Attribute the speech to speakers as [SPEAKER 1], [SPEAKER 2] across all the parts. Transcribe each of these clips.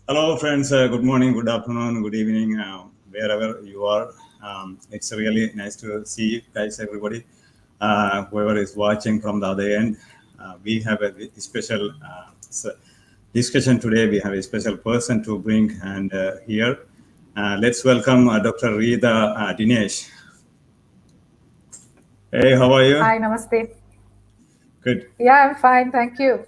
[SPEAKER 1] Hello, friends. Good morning, good afternoon, good evening, wherever you are. It's really nice to see you guys, everybody. Whoever is watching from the other end, we have a special discussion today. We have a special person to bring and here. Let's welcome Dr. Reetha Dinesh. Hey, how are you?
[SPEAKER 2] Hi, namaste.
[SPEAKER 1] Good.
[SPEAKER 2] Yeah, I'm fine, thank you.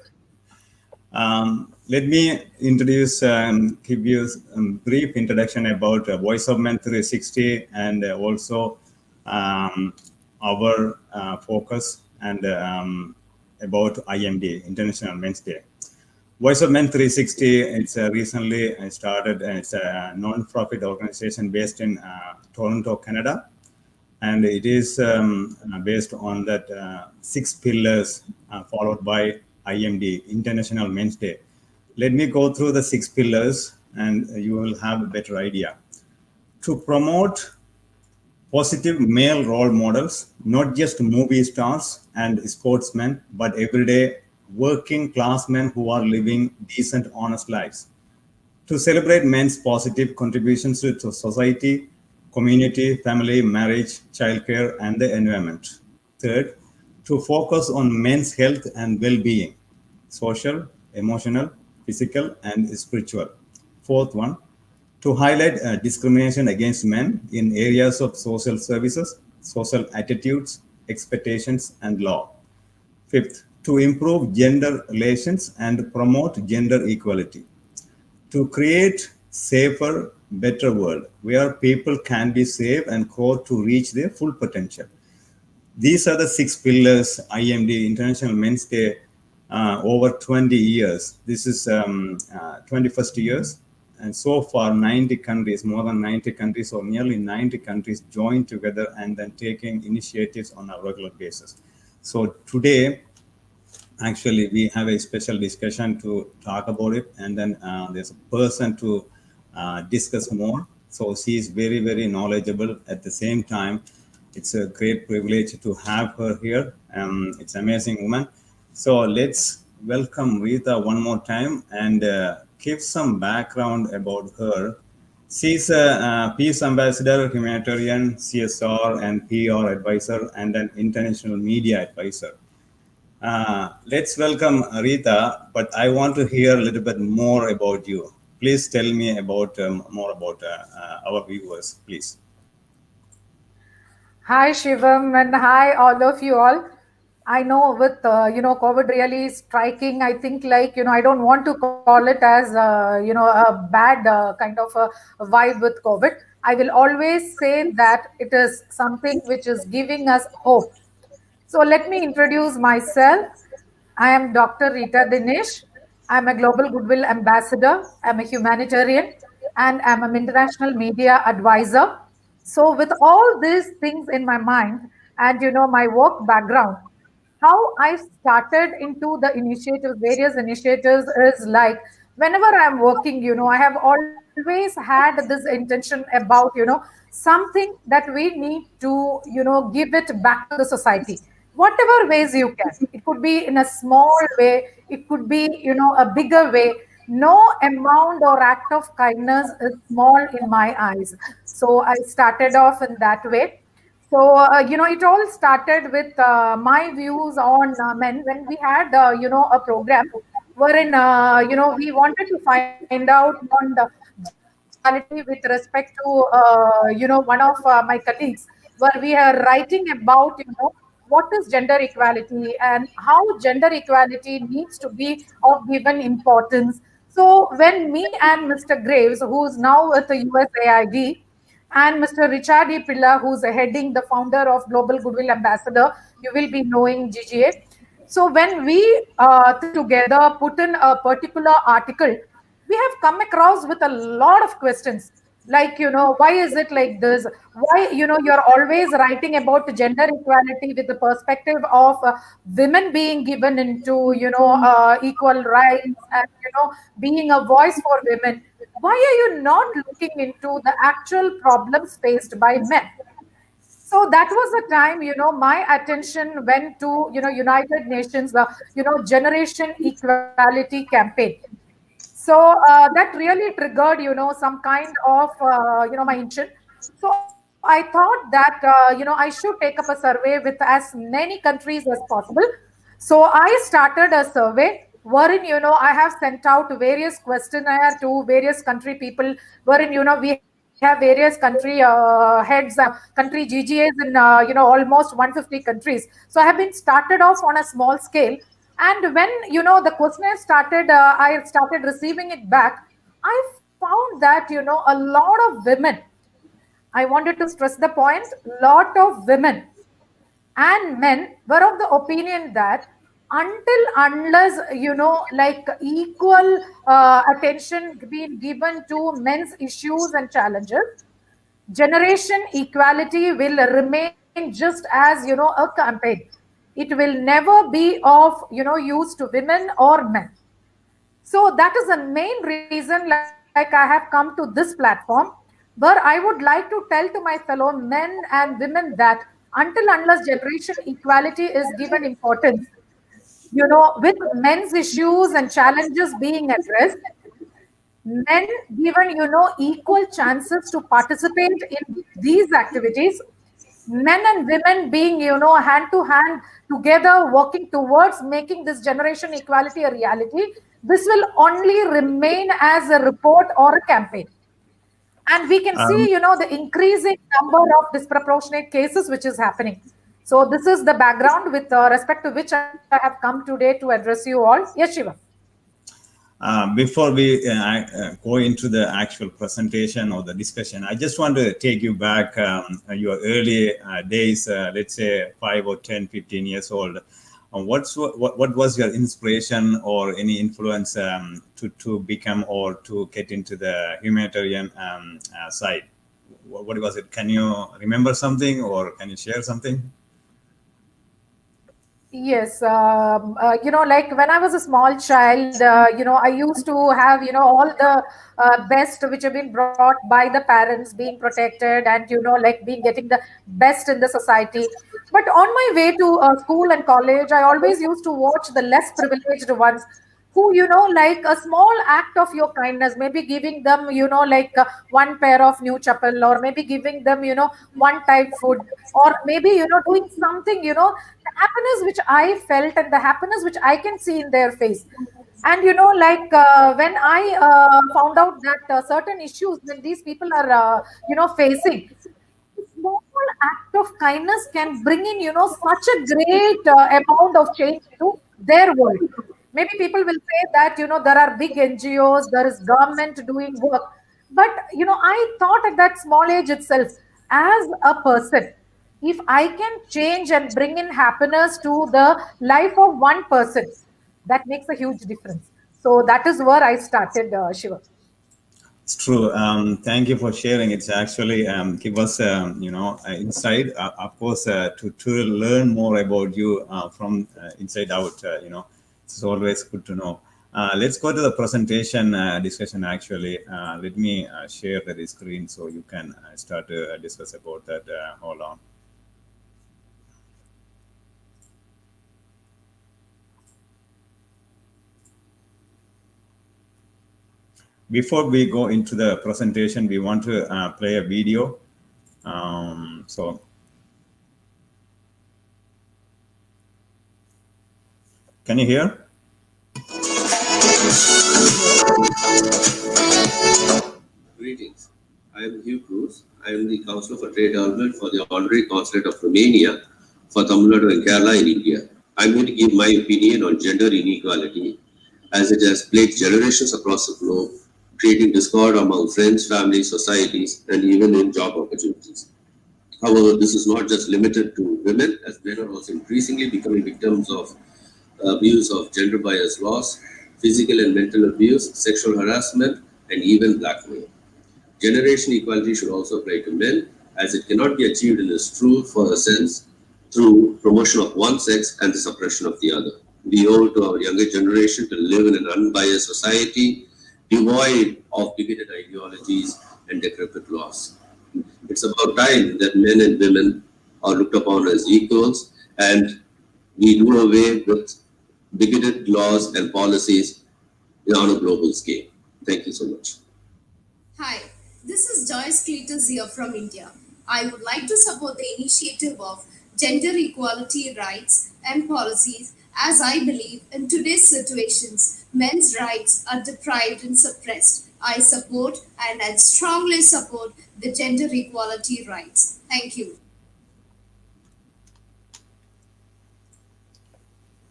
[SPEAKER 1] Let me give you a brief introduction about Voice of Men 360 and also um, our focus and about IMD, International Men's Day. Voice of Men 360, it's recently started, it's a non-profit organization based in Toronto, Canada, and it is based on that six pillars followed by IMD, International Men's Day. Let me go through the six pillars and you will have a better idea. To promote positive male role models, not just movie stars and sportsmen, but everyday working class men who are living decent, honest lives. To celebrate men's positive contributions to society, community, family, marriage, childcare, and the environment. Third, to focus on men's health and well being, social, emotional, physical, and spiritual. Fourth one, to highlight discrimination against men in areas of social services, social attitudes, expectations, and law. Fifth, to improve gender relations and promote gender equality, to create safer, better world where people can be safe and grow to reach their full potential. These are the six pillars IMD, International Men's Day, over 20 years. This is 21st years. And so far, 90 countries, more than 90 countries or nearly 90 countries joined together and then taking initiatives on a regular basis. So today, actually, we have a special discussion to talk about it, and then there's a person to discuss more. So she is very, very knowledgeable. At the same time, it's a great privilege to have her here. It's an amazing woman. So let's welcome Reetha one more time and give some background about her. She's a peace ambassador, humanitarian, CSR, and PR advisor, and an international media advisor. Let's welcome Reetha, but I want to hear a little bit more about you. Please tell me about more about our viewers, please.
[SPEAKER 2] Hi, Shivam, and hi, all of you all. I know with, COVID really striking, I think I don't want to call it as, a bad kind of a vibe with COVID. I will always say that it is something which is giving us hope. So let me introduce myself. I am Dr. Reetha Dinesh. I'm a Global Goodwill Ambassador. I'm a humanitarian and I'm an international media advisor. So with all these things in my mind and my work background, how I started into the initiatives, various initiatives is like whenever I'm working, I have always had this intention about, something that we need to, give it back to the society, whatever ways you can. It could be in a small way, it could be, a bigger way. No amount or act of kindness is small in my eyes. So I started off in that way. So, it all started with my views on men when we had, a program wherein, we wanted to find out on the gender equality with respect to, one of my colleagues, where we are writing about, what is gender equality and how gender equality needs to be of given importance. So, when me and Mr. Graves, who's now with the USAID, and Mr. Richard E. Pilla, who's heading the founder of Global Goodwill Ambassador. You will be knowing GGA. So when we three together put in a particular article, we have come across with a lot of questions. Like, why is it like this? Why, you're always writing about gender equality with the perspective of women being given into, equal rights and, being a voice for women. Why are you not looking into the actual problems faced by men? So that was the time, my attention went to, United Nations, the, Generation Equality Campaign. So that really triggered, some kind of, my intention. So I thought that, I should take up a survey with as many countries as possible. So I started a survey wherein, I have sent out various questionnaire to various country people, wherein, we have various country heads and country GGAs in, almost 150 countries. So I have been started off on a small scale. And when, the questionnaire started, I started receiving it back, I found that, a lot of women, I wanted to stress the point, lot of women and men were of the opinion that until unless like equal attention being given to men's issues and challenges, generation equality will remain just as a campaign. It will never be of use to women or men. So that is the main reason, like I have come to this platform, where I would like to tell to my fellow men and women that until unless generation equality is given importance, with men's issues and challenges being addressed, men given equal chances to participate in these activities, men and women being hand to hand together working towards making this generation equality a reality, this will only remain as a report or a campaign. And we can see
[SPEAKER 1] Um,
[SPEAKER 2] the increasing number of disproportionate cases which is happening. So this is the background with respect to which I have come today to address you all. Yes, Shiva.
[SPEAKER 1] Before we go into the actual presentation or the discussion, I just want to take you back your early days, let's say 5 or 10, 15 years old. What was your inspiration or any influence to become or to get into the humanitarian side? What was it? Can you remember something or can you share something?
[SPEAKER 2] Yes, like when I was a small child, I used to have, all the best which have been brought by the parents, being protected, and like being getting the best in the society. But on my way to school and college, I always used to watch the less privileged ones, who like a small act of your kindness, maybe giving them like one pair of new chapel, or maybe giving them one type food, or maybe doing something, the happiness which I felt and the happiness which I can see in their face. And like when I found out that certain issues when these people are facing, a small act of kindness can bring in such a great amount of change to their world. Maybe people will say that there are big NGOs, there is government doing work, but I thought at that small age itself, as a person, if I can change and bring in happiness to the life of one person, that makes a huge difference. So that is where I started, Shiva.
[SPEAKER 1] It's true. Thank you for sharing. It's actually give us, insight. Of course, to learn more about you from inside out. It's always good to know. Let's go to the presentation discussion. Actually, let me share the screen so you can start to discuss about that. Hold on. Before we go into the presentation, we want to play a video. So can you hear?
[SPEAKER 3] Greetings. I am Hugh Cruz. I am the Counselor for Trade Development for the Honorary Consulate of Romania for Tamil Nadu and Kerala in India. I'm going to give my opinion on gender inequality as it has plagued generations across the globe, creating discord among friends, families, societies, and even in job opportunities. However, this is not just limited to women, as men are also increasingly becoming victims of abuse of gender bias laws, physical and mental abuse, sexual harassment, and even blackmail. Generation equality should also apply to men, as it cannot be achieved in its true for sense through promotion of one sex and the suppression of the other. We owe it to our younger generation to live in an unbiased society, devoid of bigoted ideologies and decrepit laws. It's about time that men and women are looked upon as equals, and we do away with bigoted laws and policies on a global scale. Thank you so much.
[SPEAKER 4] Hi, this is Joyce Cletus here from India. I would like to support the initiative of gender equality rights and policies as I believe in today's situations, men's rights are deprived and suppressed. I support and I strongly support the gender equality rights. Thank you.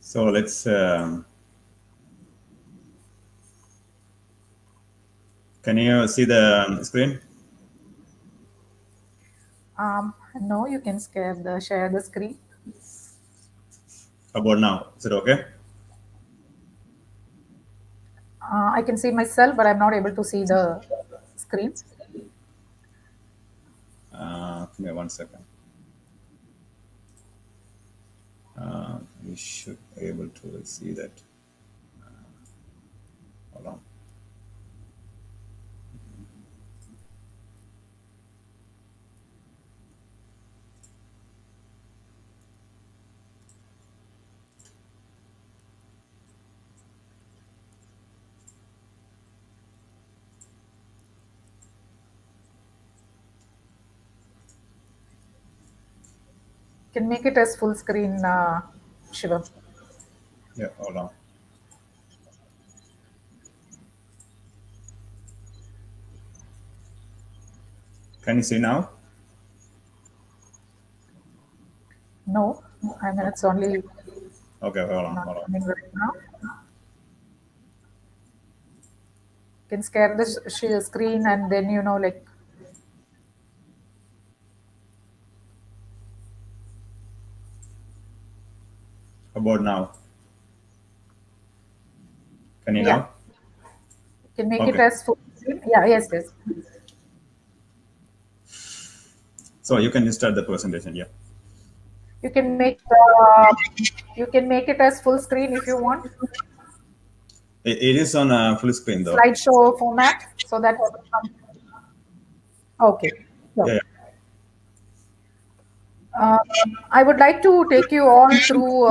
[SPEAKER 1] So let's. Can you see the screen?
[SPEAKER 2] No, you can share the screen.
[SPEAKER 1] How about now? Is it okay?
[SPEAKER 2] I can see myself, but I'm not able to see the screen.
[SPEAKER 1] Give me 1 second. We should be able to see that. Hold on.
[SPEAKER 2] Can make it as full screen, Shivam.
[SPEAKER 1] Yeah, hold on. Can you see now?
[SPEAKER 2] No, I mean it's only
[SPEAKER 1] Okay, hold on,
[SPEAKER 2] not
[SPEAKER 1] hold on.
[SPEAKER 2] coming right now. Can share the screen and then like
[SPEAKER 1] How about now? Can you
[SPEAKER 2] yeah,
[SPEAKER 1] now?
[SPEAKER 2] can make it
[SPEAKER 1] Okay.
[SPEAKER 2] as full screen. Yeah, yes, yes.
[SPEAKER 1] So you can start the presentation. Yeah.
[SPEAKER 2] You can make it as full screen if you want.
[SPEAKER 1] It is on full screen though.
[SPEAKER 2] Slideshow format so that okay. So,
[SPEAKER 1] Yeah.
[SPEAKER 2] I would like to take you all through,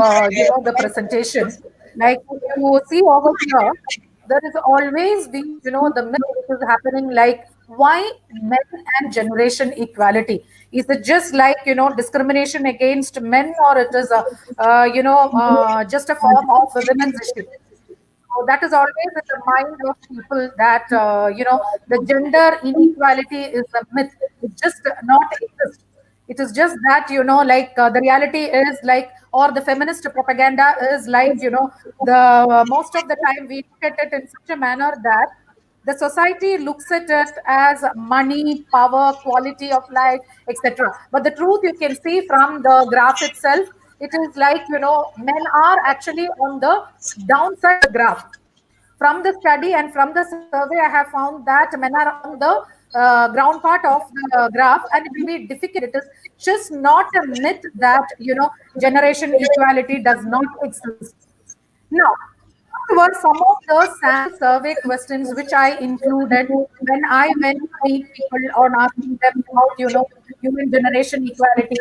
[SPEAKER 2] the presentation. Like if you see over here, there is always been, the myth which is happening. Like why men and generation equality? Is it just like discrimination against men, or it is a just a form of a women's issue? So that is always in the mind of people that the gender inequality is a myth. It just not exist. It is just that like the reality is like, or the feminist propaganda is like the most of the time we look at it in such a manner that the society looks at it as money, power, quality of life, etc. But the truth you can see from the graph itself, it is like men are actually on the downside of the graph. From the study and from the survey, I have found that men are on the ground part of the graph, and it will be difficult. It is just not a myth that generation equality does not exist. Now, what were some of the sample survey questions which I included when I went to meet people on asking them about, human generation equality?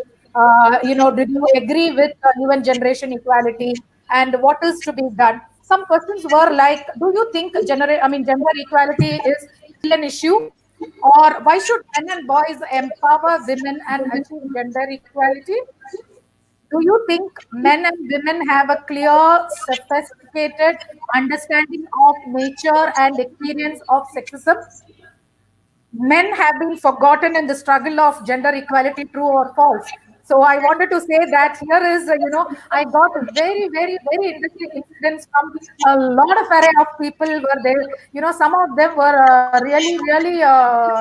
[SPEAKER 2] Did you agree with human generation equality and what is to be done? Some questions were like, do you think gender equality is still an issue? Or why should men and boys empower women and achieve gender equality? Do you think men and women have a clear, sophisticated understanding of nature and experience of sexism? Men have been forgotten in the struggle of gender equality, true or false? So I wanted to say that here is, I got very, very, very interesting incidents from a lot of array of people were there. Some of them were really, really,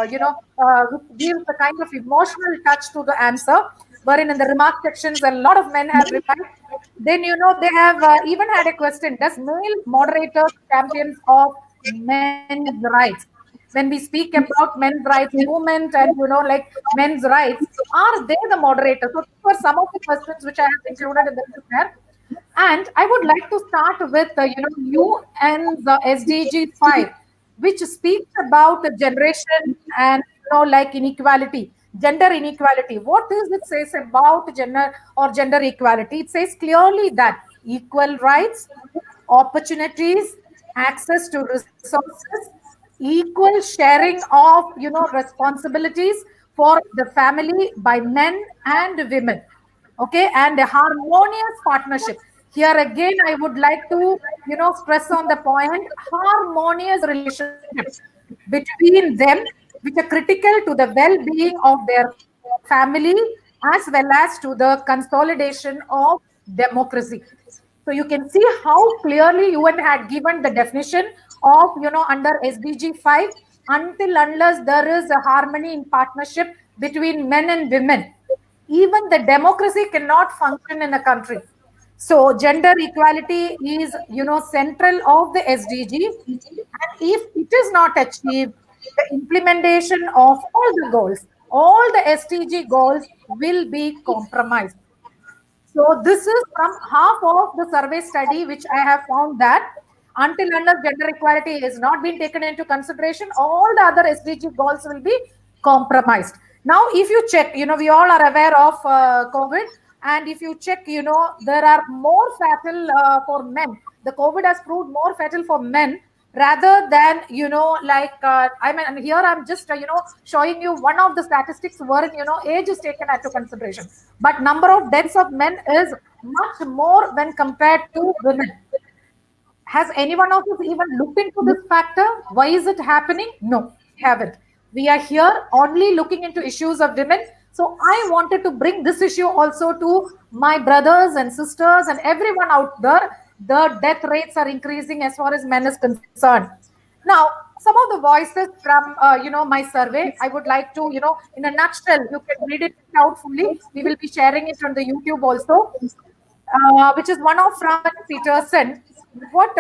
[SPEAKER 2] which gives a kind of emotional touch to the answer, wherein in the remark sections, a lot of men have replied. Then, they have even had a question: does male moderators champions of men's rights? When we speak about men's rights movement and like men's rights, are they the moderators? So these were some of the questions which I have included in the questionnaire. And I would like to start with UN's SDG 5, which speaks about the generation and like inequality, gender inequality. What does it says about gender or gender equality? It says clearly that equal rights, opportunities, access to resources, equal sharing of responsibilities for the family by men and women, okay, and a harmonious partnership. Here again I would like to stress on the point, harmonious relationship between them, which are critical to the well-being of their family as well as to the consolidation of democracy. So you can see how clearly UN had given the definition of, under SDG 5, until unless there is a harmony in partnership between men and women, even the democracy cannot function in a country. So gender equality is, central of the SDG. And if it is not achieved, the implementation of all the SDG goals will be compromised. So this is from half of the survey study, which I have found that until unless gender equality is not been taken into consideration, all the other SDG goals will be compromised. Now, if you check, we all are aware of COVID, and if you check, there are more fatal for men. The COVID has proved more fatal for men rather than I mean, and here I'm just showing you one of the statistics wherein age is taken into consideration, but number of deaths of men is much more when compared to women. Has anyone of us even looked into this factor? Why is it happening? No, we haven't. We are here only looking into issues of women. So I wanted to bring this issue also to my brothers and sisters and everyone out there. The death rates are increasing as far as men is concerned. Now, some of the voices from my survey, I would like to in a nutshell, you can read it out fully. We will be sharing it on the YouTube also, which is one of from Peterson. What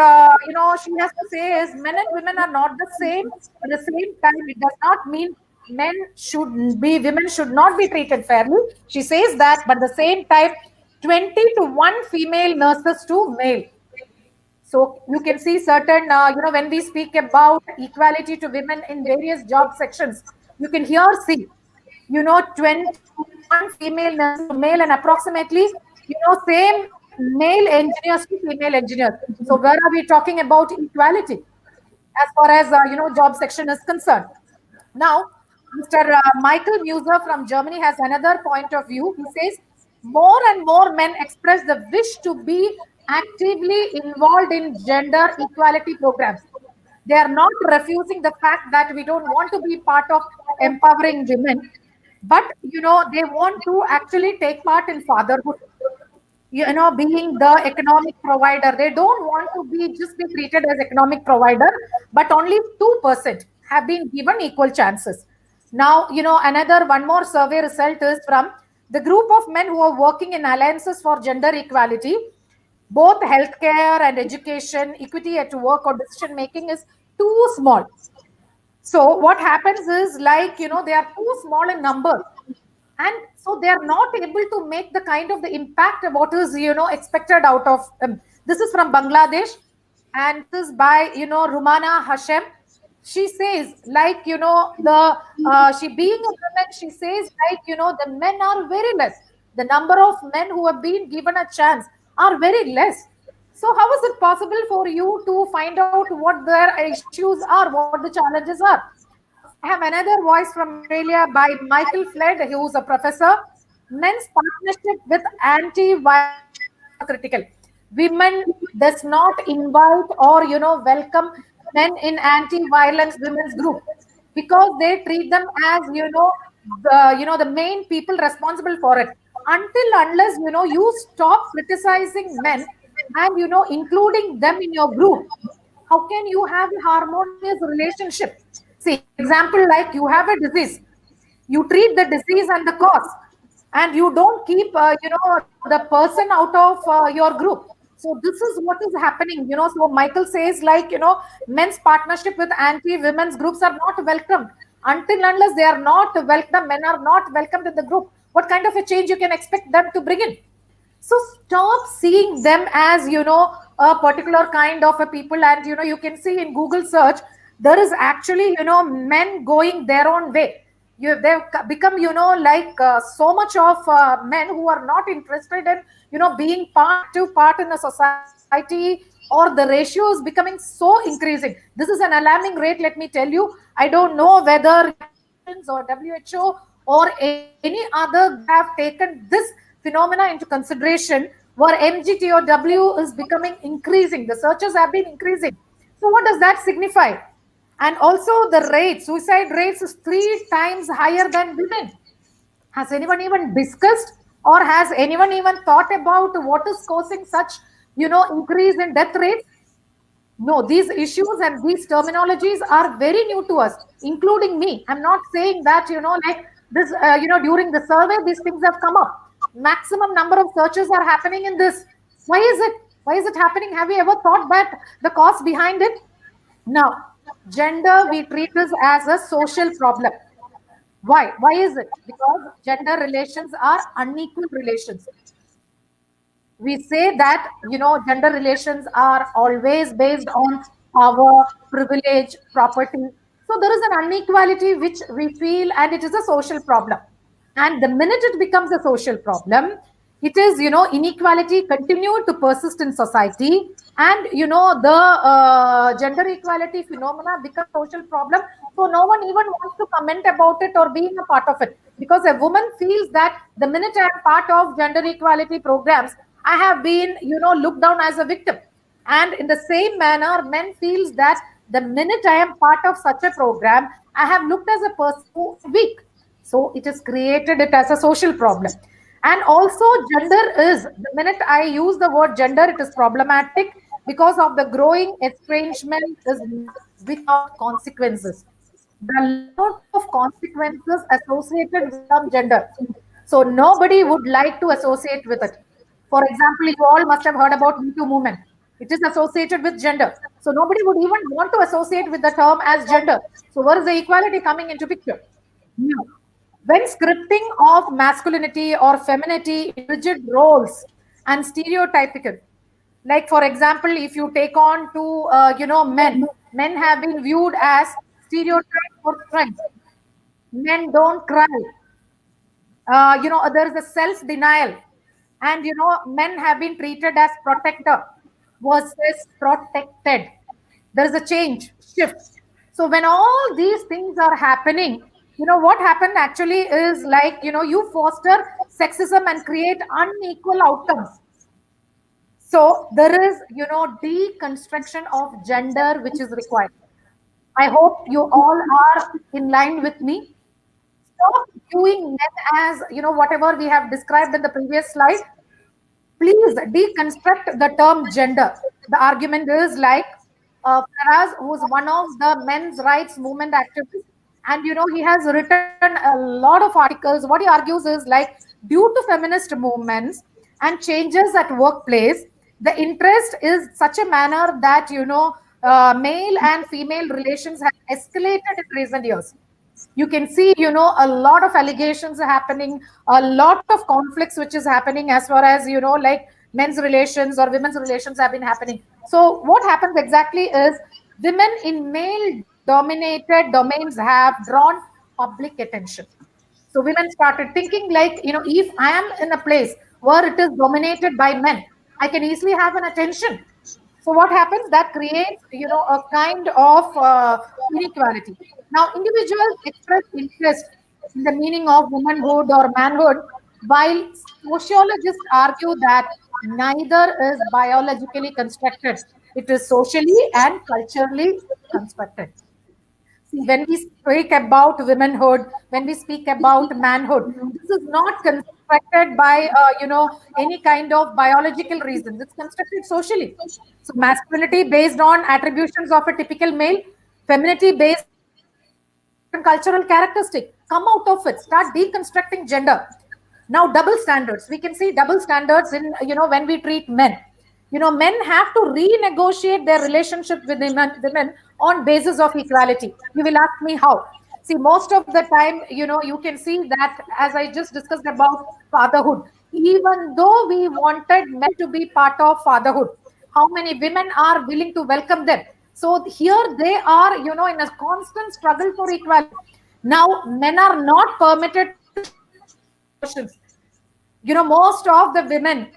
[SPEAKER 2] she has to say is men and women are not the same. At the same time, it does not mean women should not be treated fairly. She says that, but at the same time, 20 to 1 female nurses to male. So you can see certain, when we speak about equality to women in various job sections, you can here see, 21 female nurses to male and approximately, same male engineers to female engineers. So where are we talking about equality as far as, job section is concerned? Now, Mr. Michael Muser from Germany has another point of view. He says more and more men express the wish to be actively involved in gender equality programs. They are not refusing the fact that we don't want to be part of empowering women, but they want to actually take part in fatherhood, being the economic provider. They don't want to be treated as economic provider, but only 2% have been given equal chances. Now, another one more survey result is from the group of men who are working in alliances for gender equality. Both healthcare and education, equity at work or decision making is too small. So what happens is, they are too small in numbers, and so they are not able to make the kind of the impact of what is expected out of them. This is from Bangladesh, and this is by Rumana Hashem. She says, the she being a woman, she says, the men are very less. The number of men who have been given a chance are very less. So how is it possible for you to find out what their issues are, what the challenges are? I have another voice from Australia by Michael Flood, who is a professor. Men's partnership with anti-violence groups are critical. Women does not invite or welcome men in anti-violence women's group because they treat them as the main people responsible for it. Until unless you stop criticizing men and including them in your group, how can you have a harmonious relationship? See, example, like you have a disease, you treat the disease and the cause, and you don't keep the person out of your group. So this is what is happening. So Michael says, men's partnership with anti-women's groups are not welcomed. Until unless they are not welcome, men are not welcomed in the group, what kind of a change you can expect them to bring in? So stop seeing them as a particular kind of a people. And you can see in Google search, there is actually men going their own way. They've become so much of men who are not interested in being part in a society or the ratio is becoming so increasing. This is an alarming rate, let me tell you. I don't know whether United Nations or WHO or any other group have taken this phenomena into consideration, where MGTOW is becoming increasing. The searches have been increasing. So what does that signify? And also the rate, suicide rates is 3 times higher than women. Has anyone even discussed, or has anyone even thought about what is causing such, increase in death rates? No, these issues and these terminologies are very new to us, including me. I'm not saying that, like this, during the survey, these things have come up. Maximum number of searches are happening in this. Why is it? Why is it happening? Have you ever thought that the cause behind it? Now, gender, we treat this as a social problem. Why? Why is it? Because gender relations are unequal relations. We say that, gender relations are always based on power, privilege, property. So there is an inequality which we feel, and it is a social problem. And the minute it becomes a social problem, it is, inequality continue to persist in society. And, the gender equality phenomena become social problem. So no one even wants to comment about it or being a part of it. Because a woman feels that the minute I am part of gender equality programs, I have been, looked down as a victim. And in the same manner, men feels that the minute I am part of such a program, I have looked as a person who is weak. So it has created it as a social problem. And also gender is, the minute I use the word gender, it is problematic because of the growing estrangement is without consequences. The lot of consequences associated with some gender. So nobody would like to associate with it. For example, you all must have heard about Me Too movement. It is associated with gender. So nobody would even want to associate with the term as gender. So where is the equality coming into picture? Now, when scripting of masculinity or femininity in rigid roles and stereotypical, like for example, if you take on to men have been viewed as stereotype for strength. Men don't cry. There is a self denial, and men have been treated as protector versus protected. There is a change, shift. So when all these things are happening, what happened actually is like, you foster sexism and create unequal outcomes. So there is, deconstruction of gender which is required. I hope you all are in line with me. Stop viewing men as, whatever we have described in the previous slide. Please deconstruct the term gender. The argument is like Faraz, who's one of the men's rights movement activists, and he has written a lot of articles. What he argues is like, due to feminist movements and changes at workplace, the interest is such a manner that male and female relations have escalated in recent years. You can see a lot of allegations are happening, a lot of conflicts which is happening as far as like men's relations or women's relations have been happening. So what happens exactly is, women in male dominated domains have drawn public attention. So women started thinking like, if I am in a place where it is dominated by men, I can easily have an attention. So what happens? That creates, a kind of inequality. Now, individuals express interest in the meaning of womanhood or manhood, while sociologists argue that neither is biologically constructed. It is socially and culturally constructed. See, when we speak about womanhood, when we speak about manhood, this is not constructed by, any kind of biological reasons. It's constructed socially. So masculinity based on attributions of a typical male, femininity based on certain cultural characteristic. Come out of it. Start deconstructing gender. Now, double standards. We can see double standards in, when we treat men. Men have to renegotiate their relationship with women on basis of equality. You will ask me how. See, most of the time, you can see that, as I just discussed about fatherhood, even though we wanted men to be part of fatherhood, how many women are willing to welcome them? So here they are, in a constant struggle for equality. Now, men are not permitted to share their emotions. Most of the women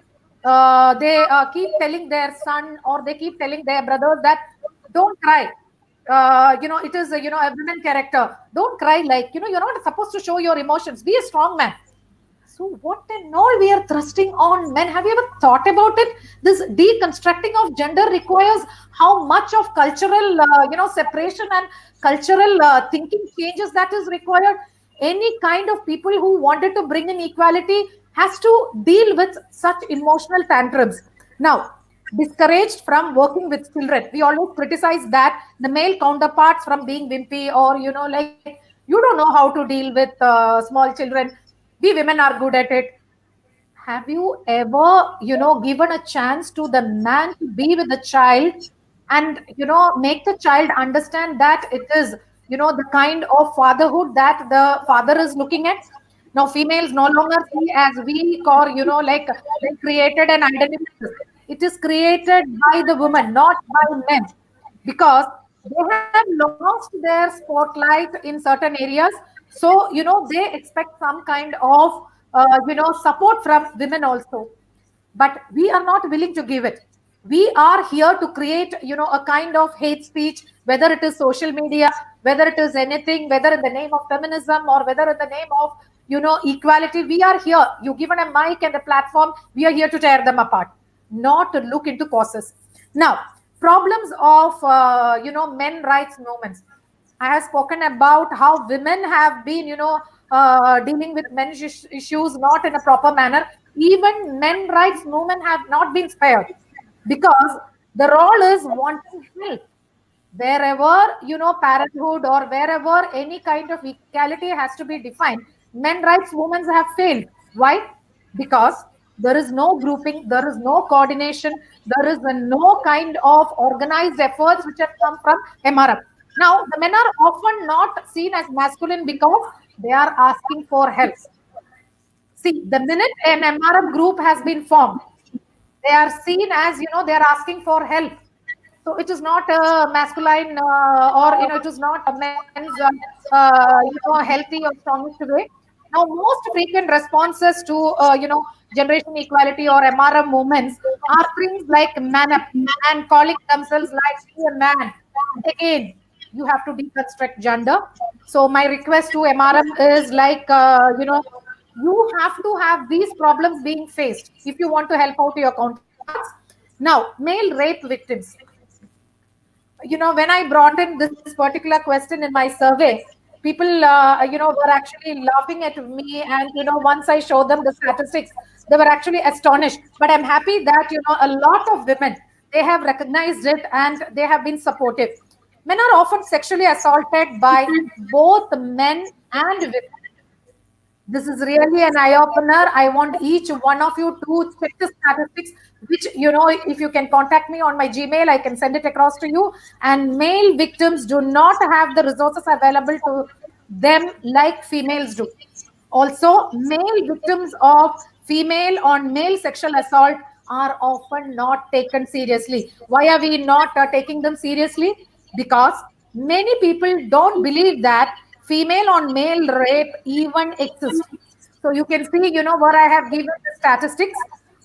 [SPEAKER 2] they keep telling their son or they keep telling their brothers that don't cry. It is a women character. Don't cry, like you're not supposed to show your emotions. Be a strong man. So what and all we are thrusting on men? Have you ever thought about it? This deconstructing of gender requires how much of cultural, separation and cultural thinking changes that is required. Any kind of people who wanted to bring in equality has to deal with such emotional tantrums. Now, discouraged from working with children. We always criticize that the male counterparts from being wimpy or like you don't know how to deal with small children. We women are good at it. Have you ever given a chance to the man to be with the child and make the child understand that it is the kind of fatherhood that the father is looking at? Now females no longer see as weak or like created an identity. It is created by the woman, not by men, because they have lost their spotlight in certain areas. So they expect some kind of support from women also, but we are not willing to give it. We are here to create a kind of hate speech, whether it is social media, whether it is anything, whether in the name of feminism or whether in the name of equality. We are here, you given a mic and a platform, we are here to tear them apart, not to look into causes. Now, problems of men rights movements. I have spoken about how women have been, dealing with men's issues not in a proper manner. Even men rights movement have not been spared because the role is wanting help. Wherever parenthood or wherever any kind of equality has to be defined, men rights movements have failed. Why? Because there is no grouping, there is no coordination, there is no kind of organized efforts which have come from MRF. Now the men are often not seen as masculine because they are asking for help. See, the minute an MRF group has been formed, they are seen as they are asking for help. So it is not a masculine or it is not a men's healthy or strongest way. Now most frequent responses to generation equality or MRM movements are things like man up and calling themselves like be a man. Again, you have to deconstruct gender. So my request to MRM is like you have to have these problems being faced if you want to help out your counterparts. Now, male rape victims. When I brought in this particular question in my survey, people were actually laughing at me, and once I showed them the statistics, they were actually astonished. But I'm happy that a lot of women, they have recognized it and they have been supportive. Men are often sexually assaulted by both men and women. This is really an eye opener. I want each one of you to check the statistics, which, if you can contact me on my Gmail, I can send it across to you. And male victims do not have the resources available to them like females do. Also, male victims of female on male sexual assault are often not taken seriously. Why are we not taking them seriously? Because many people don't believe that female on male rape even exists. So you can see, where I have given the statistics.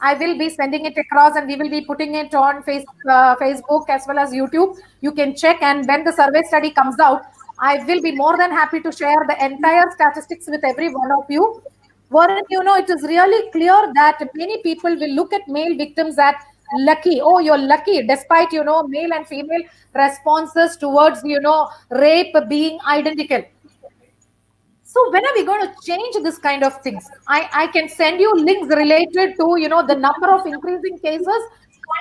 [SPEAKER 2] I will be sending it across and we will be putting it on Facebook as well as YouTube. You can check, and when the survey study comes out, I will be more than happy to share the entire statistics with every one of you. Wherein, it is really clear that many people will look at male victims as lucky. Oh, you're lucky, despite, male and female responses towards, rape being identical. So when are we going to change this kind of things? I can send you links related to, the number of increasing cases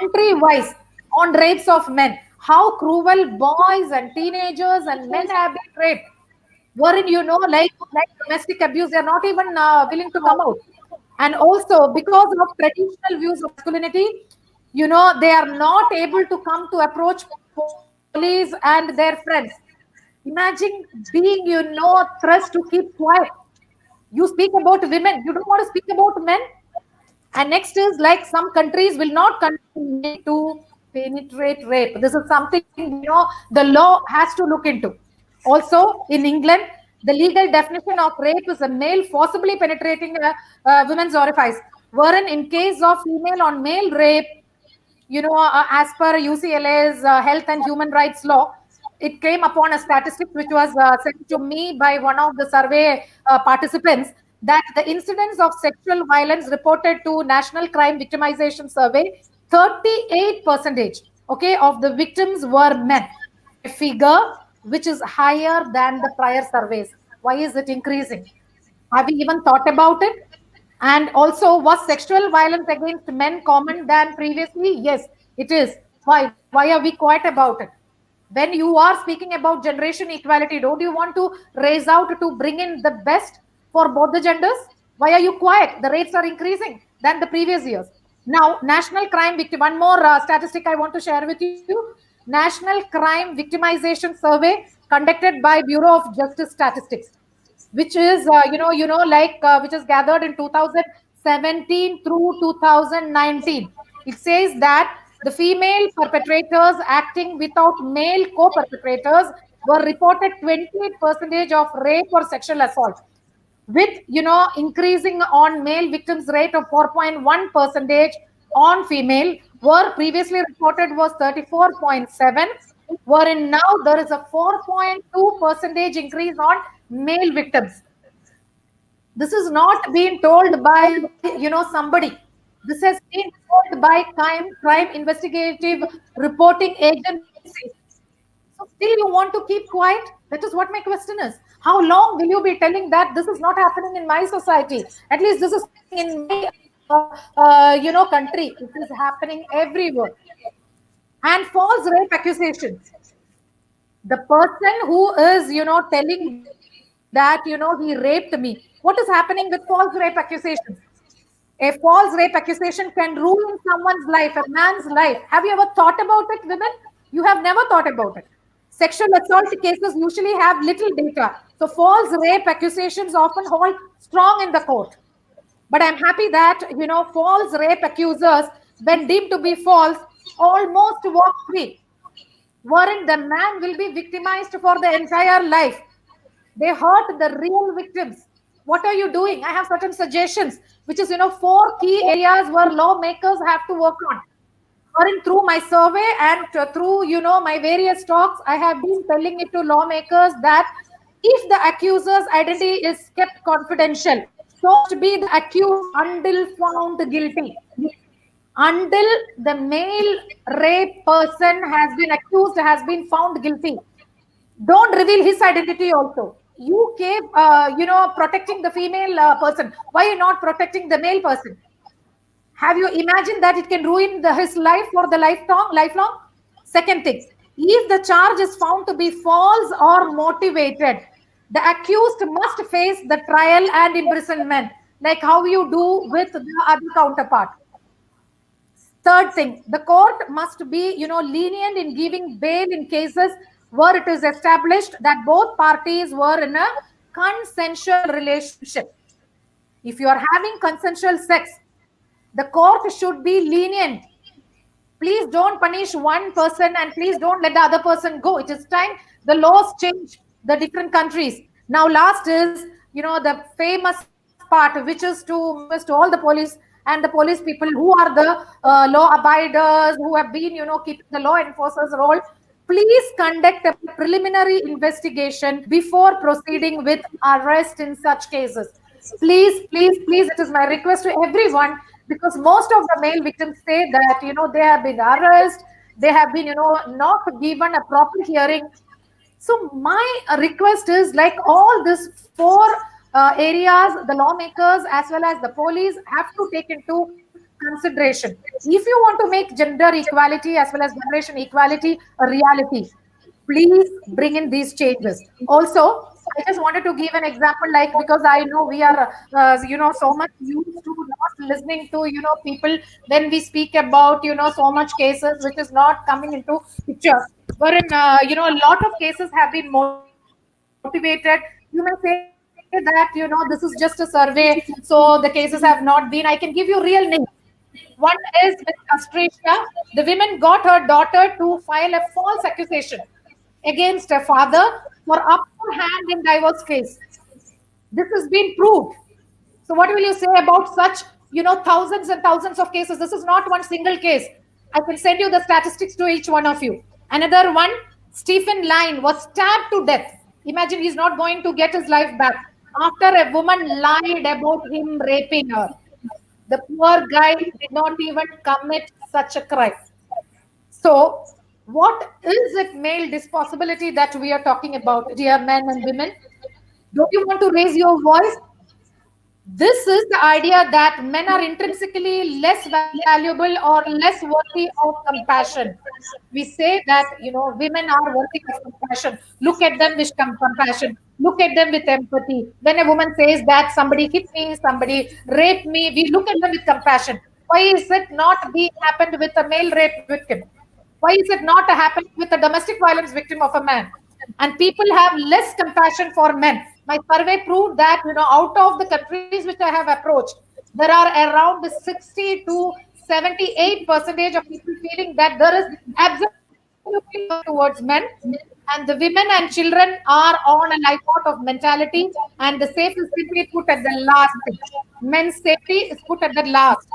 [SPEAKER 2] country-wise on rapes of men. How cruel boys and teenagers and men have been raped. Wherein, like domestic abuse, they're not even willing to come out. And also because of traditional views of masculinity, they are not able to come to approach police and their friends. Imagine being, thrust to keep quiet. You speak about women, you don't want to speak about men. And next is like some countries will not continue to penetrate rape. This is something, the law has to look into. Also, in England, the legal definition of rape is a male forcibly penetrating a woman's orifice. wherein in case of female on male rape, as per UCLA's Health and Human Rights Law, it came upon a statistic which was sent to me by one of the survey participants, that the incidence of sexual violence reported to National Crime Victimization Survey, 38 percentage, okay, of the victims were men, a figure which is higher than the prior surveys. Why is it increasing? Have you even thought about it? And also, was sexual violence against men common than previously? Yes, it is. Why? Why are we quiet about it? When you are speaking about generation equality, don't you want to raise out to bring in the best for both the genders? Why are you quiet? The rates are increasing than the previous years. Now, national crime victim. One more statistic I want to share with you. National Crime Victimization Survey conducted by Bureau of Justice Statistics, which is which is gathered in 2017 through 2019. It says that the female perpetrators acting without male co-perpetrators were reported 28 percentage of rape or sexual assault, with increasing on male victims rate of 4.1 percentage on female, were previously reported was 34.7, wherein now there is a 4.2 percentage increase on male victims. This is not being told by somebody. This has been told by crime investigative reporting agencies. So still you want to keep quiet? That is what my question is. How long will you be telling that this is not happening in my society? At least this is happening in my country. It is happening everywhere. And false rape accusations. The person who is telling that he raped me. What is happening with false rape accusations? A false rape accusation can ruin someone's life, a man's life. Have you ever thought about it, women? You have never thought about it. Sexual assault cases usually have little data. So false rape accusations often hold strong in the court. But I'm happy that, false rape accusers, when deemed to be false, almost walk free, wherein the man will be victimized for the entire life. They hurt the real victims. What are you doing? I have certain suggestions, which is, four key areas where lawmakers have to work on. Wherein through my survey and through, my various talks, I have been telling it to lawmakers that if the accuser's identity is kept confidential, so must be the accused until found guilty. Until the male rape person has been accused, has been found guilty, don't reveal his identity also. You keep protecting the female person. Why are you not protecting the male person? Have you imagined that it can ruin his life for the lifelong? Second thing, if the charge is found to be false or motivated, the accused must face the trial and imprisonment, like how you do with the other counterpart. Third thing, the court must be, lenient in giving bail in cases where it is established that both parties were in a consensual relationship. If you are having consensual sex, the court should be lenient. Please don't punish one person and please don't let the other person go. It is time the laws change the different countries. Now, last is, the famous part, which is to members, to all the police and the police people who are the law abiders, who have been, keeping the law enforcers role. Please conduct a preliminary investigation before proceeding with arrest in such cases. Please, please, please, it is my request to everyone, because most of the male victims say that, they have been arrested, they have been, not given a proper hearing. So my request is, like all these four areas, the lawmakers as well as the police have to take into consideration. If you want to make gender equality as well as generation equality a reality, please bring in these changes. Also, I just wanted to give an example, like, because I know we are, so much used to not listening to, people when we speak about, so much cases which is not coming into picture. Wherein, a lot of cases have been motivated. You may say that, this is just a survey, so the cases have not been. I can give you real names. One is with Australia. The women got her daughter to file a false accusation against a father for upper hand in divorce case. This has been proved. So what will you say about such thousands and thousands of cases. This is not one single case. I can send you the statistics to each one of you. Another one, Stephen Lyne was stabbed to death. Imagine, he's not going to get his life back after a woman lied about him raping her. The poor guy did not even commit such a crime. So, what is it male disposability that we are talking about, dear men and women? Don't you want to raise your voice? This is the idea that men are intrinsically less valuable or less worthy of compassion. We say that, women are worthy of compassion. Look at them with compassion. Look at them with empathy. When a woman says that somebody hit me, somebody raped me, we look at them with compassion. Why is it not being happened with a male rape victim? Why is it not happening with a domestic violence victim of a man? And people have less compassion for men. My survey proved that, out of the countries which I have approached, there are around 60 to 78 percentage of people feeling that there is absolutely no mercy towards men, and the women and children are on a lifeboat of mentality, and the safe is simply put at the last thing. Men's safety is put at the last.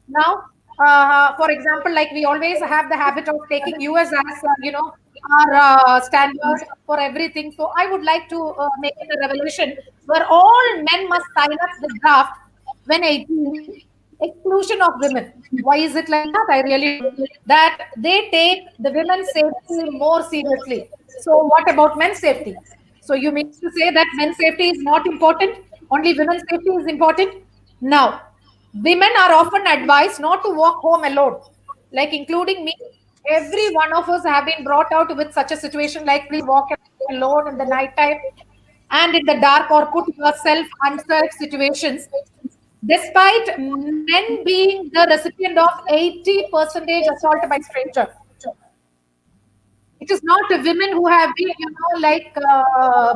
[SPEAKER 2] Now, for example, like we always have the habit of taking US as, our standard for everything. So I would like to make it a revolution where all men must sign up the draft when 18, exclusion of women. Why is it like that? I really don't. That they take the women's safety more seriously. So what about men's safety? So you mean to say that men's safety is not important? Only women's safety is important? Now, women are often advised not to walk home alone, like including me. Every one of us have been brought out with such a situation, like please walk alone in the night time and in the dark, or put yourself unsafe situations. Despite men being the recipient of 80 percentage assault by stranger, it is not the women who have been,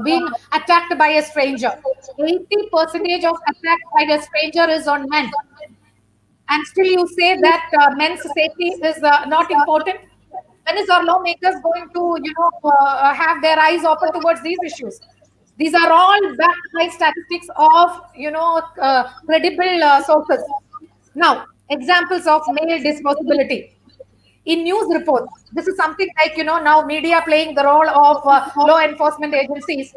[SPEAKER 2] being attacked by a stranger. 80 percentage of attack by a stranger is on men, and still you say that men's safety is not important. When is our lawmakers going to have their eyes open towards these issues? These are all backed by statistics of credible sources. Now, examples of male disposability in news reports. This is something like, now media playing the role of law enforcement agencies.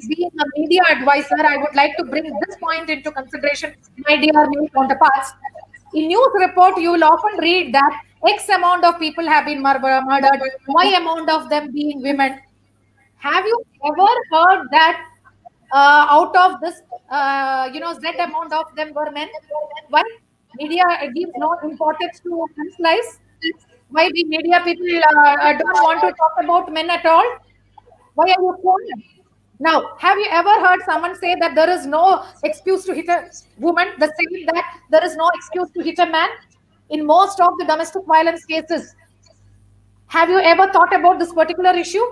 [SPEAKER 2] Being a media advisor, I would like to bring this point into consideration, my dear male counterparts. In news report, you will often read that X amount of people have been murdered, Y amount of them being women. Have you ever heard that out of this, Z amount of them were men? Why? Media gives no importance to men's lives. Why we media people don't want to talk about men at all? Why are you quiet? Now, have you ever heard someone say that there is no excuse to hit a woman, the same that there is no excuse to hit a man? In most of the domestic violence cases, have you ever thought about this particular issue?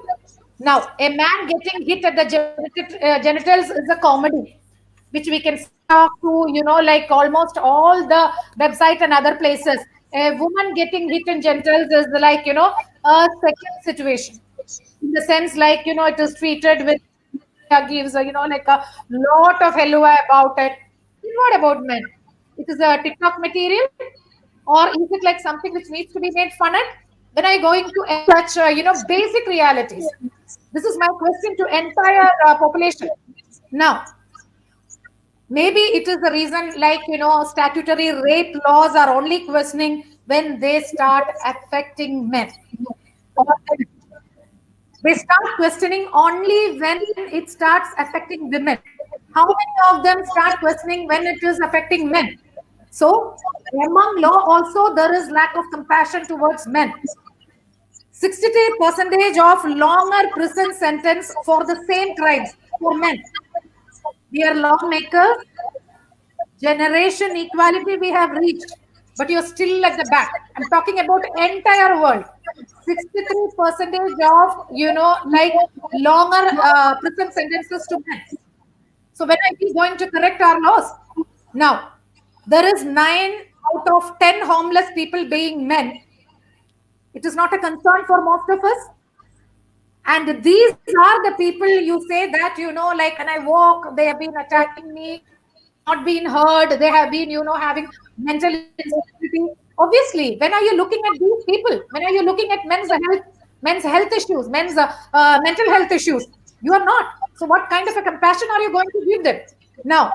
[SPEAKER 2] Now, a man getting hit at the genitals is a comedy, which we can see to, like almost all the websites and other places. A woman getting hit in genitals is like, a second situation. In the sense, like, it is treated with, media gives, like a lot of hello about it. What about men? It is a TikTok material, or is it like something which needs to be made fun at? When I going to such, basic realities? This is my question to entire population. Now, maybe it is the reason, like, statutory rape laws are only questioning when they start affecting men. Or they start questioning only when it starts affecting women. How many of them start questioning when it is affecting men? So, among law also, there is lack of compassion towards men. 63 percentage of longer prison sentence for the same crimes for men. Dear lawmakers, generation equality we have reached, but you're still at the back. I'm talking about entire world. 63 percentage of, like longer prison sentences to men. So when are we going to correct our laws? Now, there is 9 out of 10 homeless people being men. It is not a concern for most of us. And these are the people you say that, like when I walk, they have been attacking me. not been heard. They have been, having mental instability. Obviously, when are you looking at these people? When are you looking at men's health issues, men's mental health issues? You are not. So, what kind of a compassion are you going to give them? Now,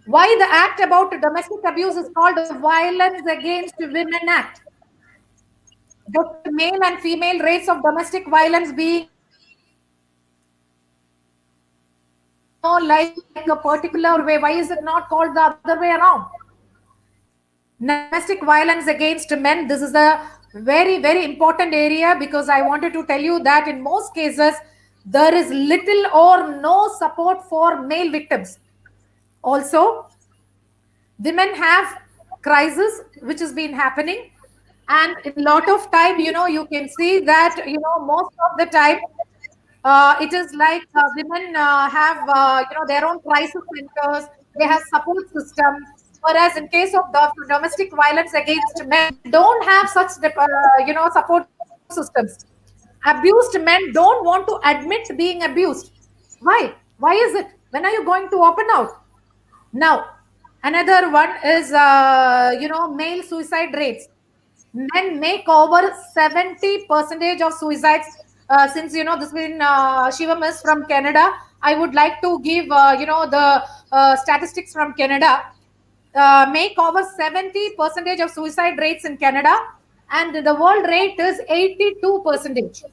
[SPEAKER 2] why the act about domestic abuse is called the Violence Against Women Act? The male and female rates of domestic violence being, like a particular way. Why is it not called the other way around? Domestic violence against men. This is a very, very important area, because I wanted to tell you that in most cases, there is little or no support for male victims. Also, women have crisis which has been happening, and in a lot of time, you can see that, most of the time, it is like women have their own crisis centers. They have support system, whereas in case of the domestic violence against men, they don't have such support systems. Abused men don't want to admit being abused. Why is it? When are you going to open out? Now, another one is, male suicide rates. Men make over 70 percentage of suicides. Since, this been Shivam is from Canada, I would like to give, the statistics from Canada. Make over 70 percentage of suicide rates in Canada, and the world rate is 82 percentage.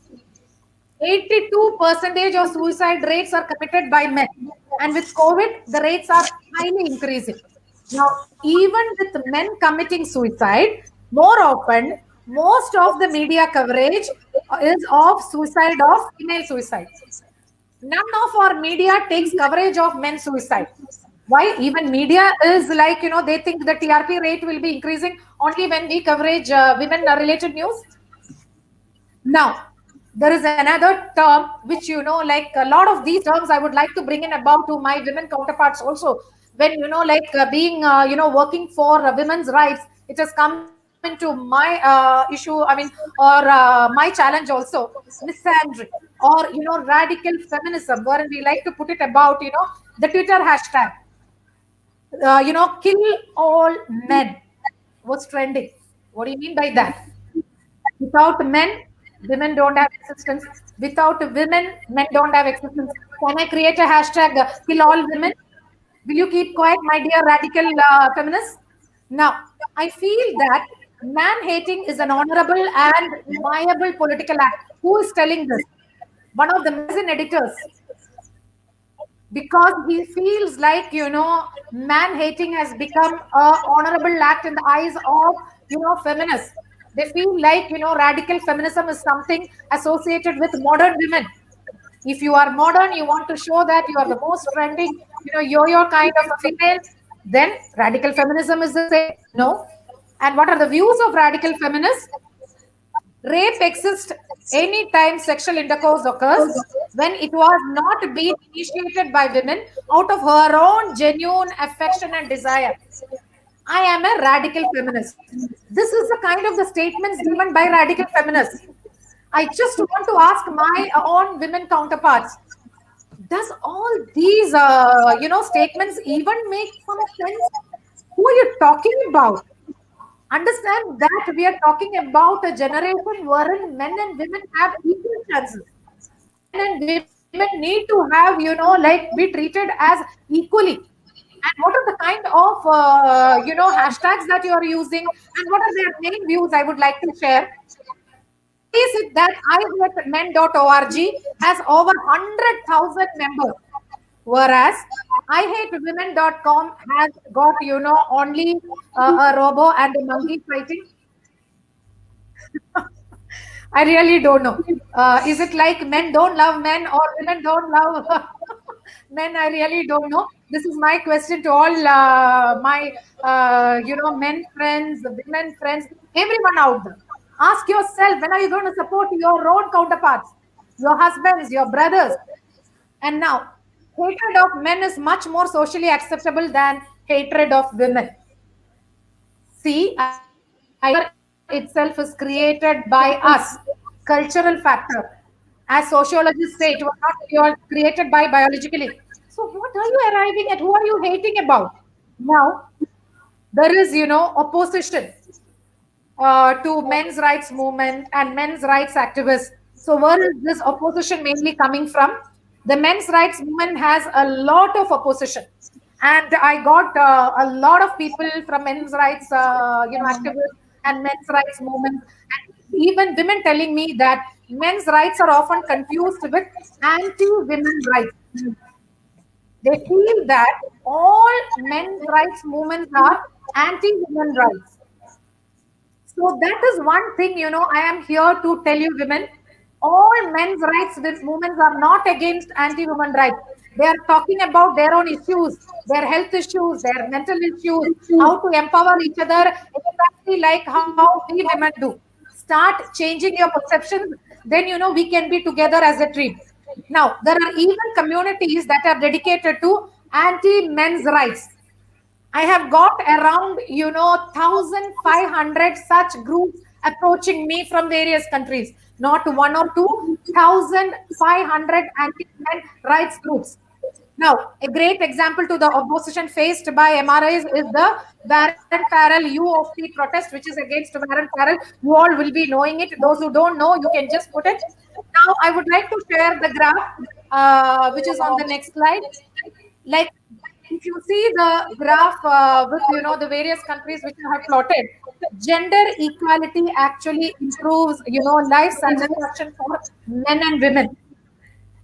[SPEAKER 2] 82 percentage of suicide rates are committed by men, and with COVID, the rates are highly increasing. Now, even with men committing suicide, more often, most of the media coverage is of suicide of female suicide. None of our media takes coverage of men's suicide. Why? Even media is like, they think the TRP rate will be increasing only when we coverage women related news. Now, there is another term which, like a lot of these terms I would like to bring in about to my women counterparts also. When, being, working for women's rights, it has come into my issue, or my challenge also, misandry, or, radical feminism, wherein we like to put it about, the Twitter hashtag, kill all men was trending. What do you mean by that? Without men, women don't have existence. Without women, men don't have existence. Can I create a hashtag, kill all women? Will you keep quiet, my dear radical feminists? Now, I feel that man hating is an honorable and viable political act. Who is telling this? One of the magazine editors, because he feels like, man hating has become a honorable act in the eyes of, feminists. They feel like, radical feminism is something associated with modern women. If you are modern, you want to show that you are the most trending, yo-yo kind of a female, then radical feminism is the same. No. And what are the views of radical feminists? Rape exists anytime sexual intercourse occurs when it was not being initiated by women out of her own genuine affection and desire. I am a radical feminist. This is the kind of the statements given by radical feminists. I just want to ask my own women counterparts, does all these, statements even make some sense? Who are you talking about? Understand that we are talking about a generation wherein men and women have equal chances. Men and women need to have, be treated as equally. And what are the kind of, hashtags that you are using, and what are their main views? I would like to share. Why is it that ihatemen.org has over 100,000 members, whereas ihatewomen.com has got, only a robo and a monkey fighting? I really don't know. Is it like men don't love men or women don't love men? I really don't know. This is my question to all my, men friends, women friends, everyone out there. Ask yourself, when are you going to support your own counterparts, your husbands, your brothers? And now, hatred of men is much more socially acceptable than hatred of women. See, itself is created by us, cultural factor. As sociologists say, it was not created by biologically. So, what are you arriving at? Who are you hating about? Now, there is, opposition to men's rights movement and men's rights activists. So where is this opposition mainly coming from? The men's rights movement has a lot of opposition, and I got a lot of people from men's rights, activists and men's rights movement, and even women telling me that men's rights are often confused with anti-women rights. They feel that all men's rights movements are anti-women rights. So that is one thing, I am here to tell you, women, all men's rights movements are not against anti-women rights. They are talking about their own issues, their health issues, their mental issues, how to empower each other, exactly like how we women do. Start changing your perceptions, then, we can be together as a team. Now, there are even communities that are dedicated to anti-men's rights. I have got around, 1,500 such groups approaching me from various countries, not one or two, 1,500 anti-men rights groups. Now, a great example to the opposition faced by MRIs is the Warren Farrell U of T protest, which is against Warren Farrell. You all will be knowing it. Those who don't know, you can just put it. Now, I would like to share the graph, which is on the next slide. Like, if you see the graph with, the various countries which I have plotted, gender equality actually improves, life satisfaction for men and women.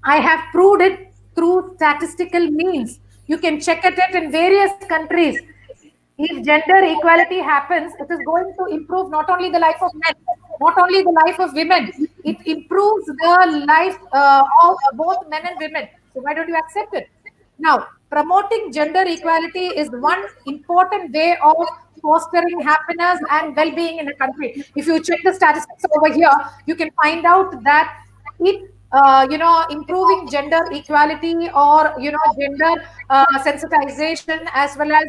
[SPEAKER 2] I have proved it through statistical means. You can check at it in various countries. If gender equality happens, it is going to improve not only the life of men, not only the life of women, it improves the life of both men and women. So why don't you accept it? Now, promoting gender equality is one important way of fostering happiness and well-being in a country. If you check the statistics over here, you can find out that it improving gender equality, or gender sensitization, as well as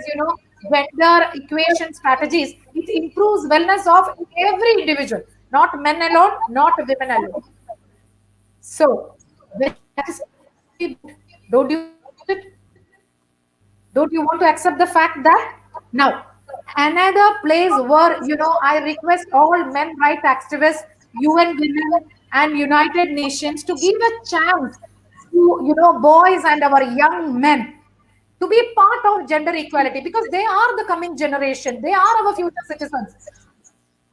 [SPEAKER 2] gender equation strategies, it improves wellness of every individual, not men alone, not women alone. So when statistics, don't you accept it? Don't you want to accept the fact that now another place where I request all men right activists, UN Women and United Nations to give a chance to boys and our young men to be part of gender equality, because they are the coming generation, they are our future citizens.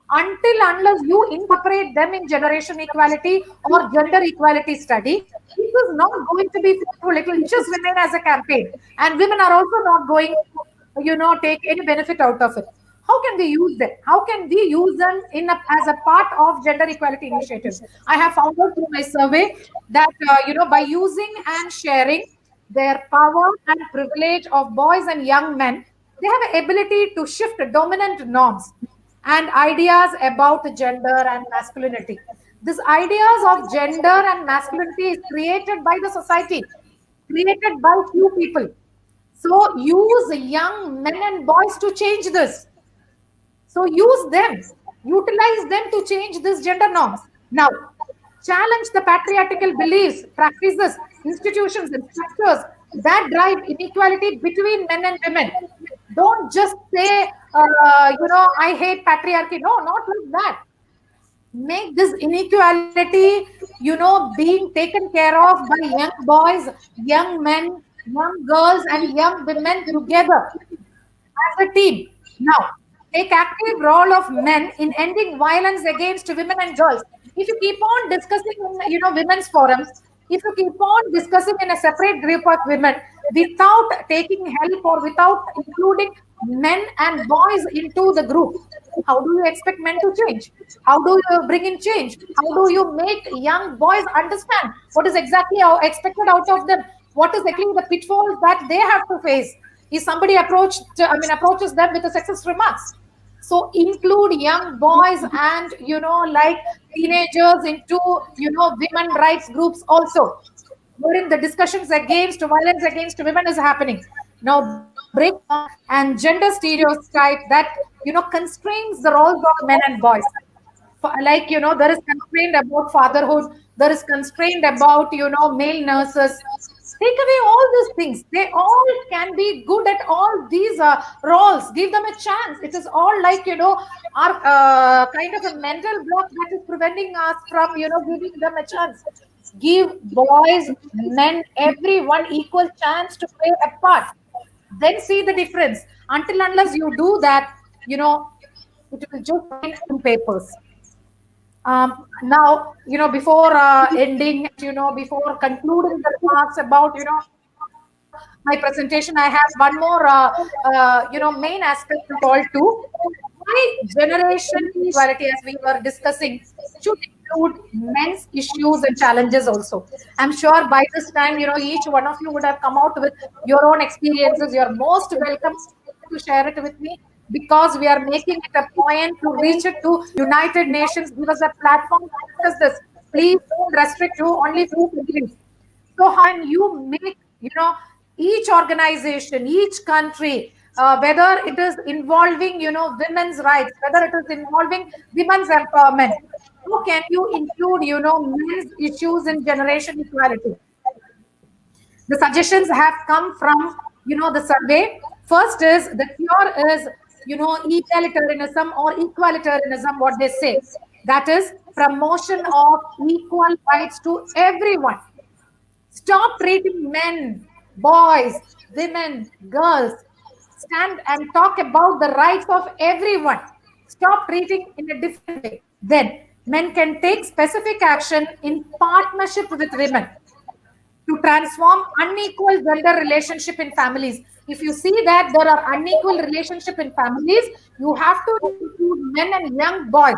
[SPEAKER 2] Until unless you incorporate them in generation equality or gender equality study, it is not going to be fruitful. It will just remain as a campaign, and women are also not going to take any benefit out of it. How can we use them? How can we use them as a part of gender equality initiatives? I have found out through my survey that by using and sharing their power and privilege of boys and young men, they have an ability to shift dominant norms and ideas about gender and masculinity. These ideas of gender and masculinity is created by the society, created by few people. So use young men and boys to change this. So use them, utilize them to change these gender norms. Now, challenge the patriarchal beliefs, practices, institutions, and structures that drive inequality between men and women. Don't just say, I hate patriarchy. No, not like that. Make this inequality, being taken care of by young boys, young men, young girls, and young women together as a team. Now, take active role of men in ending violence against women and girls. If you keep on discussing in women's forums, if you keep on discussing in a separate group of women without taking help or without including men and boys into the group, how do you expect men to change? How do you bring in change? How do you make young boys understand what is exactly expected out of them? What is exactly the pitfalls that they have to face? If somebody approaches them with a sexist remarks. So include young boys and like teenagers into women rights groups also, wherein the discussions against violence against women is happening. Now break down and gender stereotype that constrains the roles of men and boys. Like there is constraint about fatherhood, there is constraint about male nurses. Take away all these things. They all can be good at all these roles. Give them a chance. It is all like, our kind of a mental block that is preventing us from, giving them a chance. Give boys, men, everyone equal chance to play a part. Then see the difference. Until unless you do that, it will just remain in papers. Now, before ending, before concluding the remarks about, my presentation, I have one more, main aspect to call to. Why generation equality, as we were discussing, should include men's issues and challenges also. I'm sure by this time, each one of you would have come out with your own experiences. You're most welcome to share it with me, because we are making it a point to reach it to United Nations. Give us a platform to discuss this. Please don't restrict to only few countries. So how can you make, each organization, each country, whether it is involving, women's rights, whether it is involving women's empowerment, how can you include, men's issues in generation equality? The suggestions have come from, the survey. First is the cure is, egalitarianism or equalitarianism, what they say. That is promotion of equal rights to everyone. Stop treating men, boys, women, girls. Stand and talk about the rights of everyone. Stop treating in a different way. Then men can take specific action in partnership with women to transform unequal gender relationship in families. If you see that there are unequal relationship in families, you have to include men and young boys,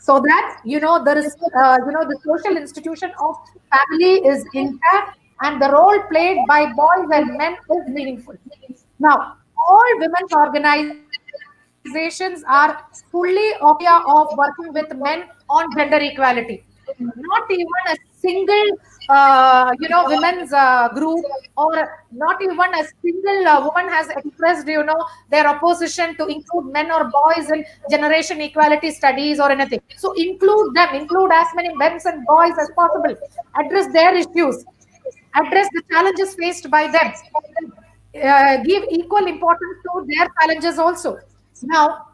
[SPEAKER 2] so that there is the social institution of family is intact and the role played by boys and men is meaningful. Now, all women's organizations are fully aware of working with men on gender equality. Not even a single, women's group, or not even a single woman has expressed, their opposition to include men or boys in generation equality studies or anything. So include them, include as many men and boys as possible, address their issues, address the challenges faced by them, give equal importance to their challenges also. Now,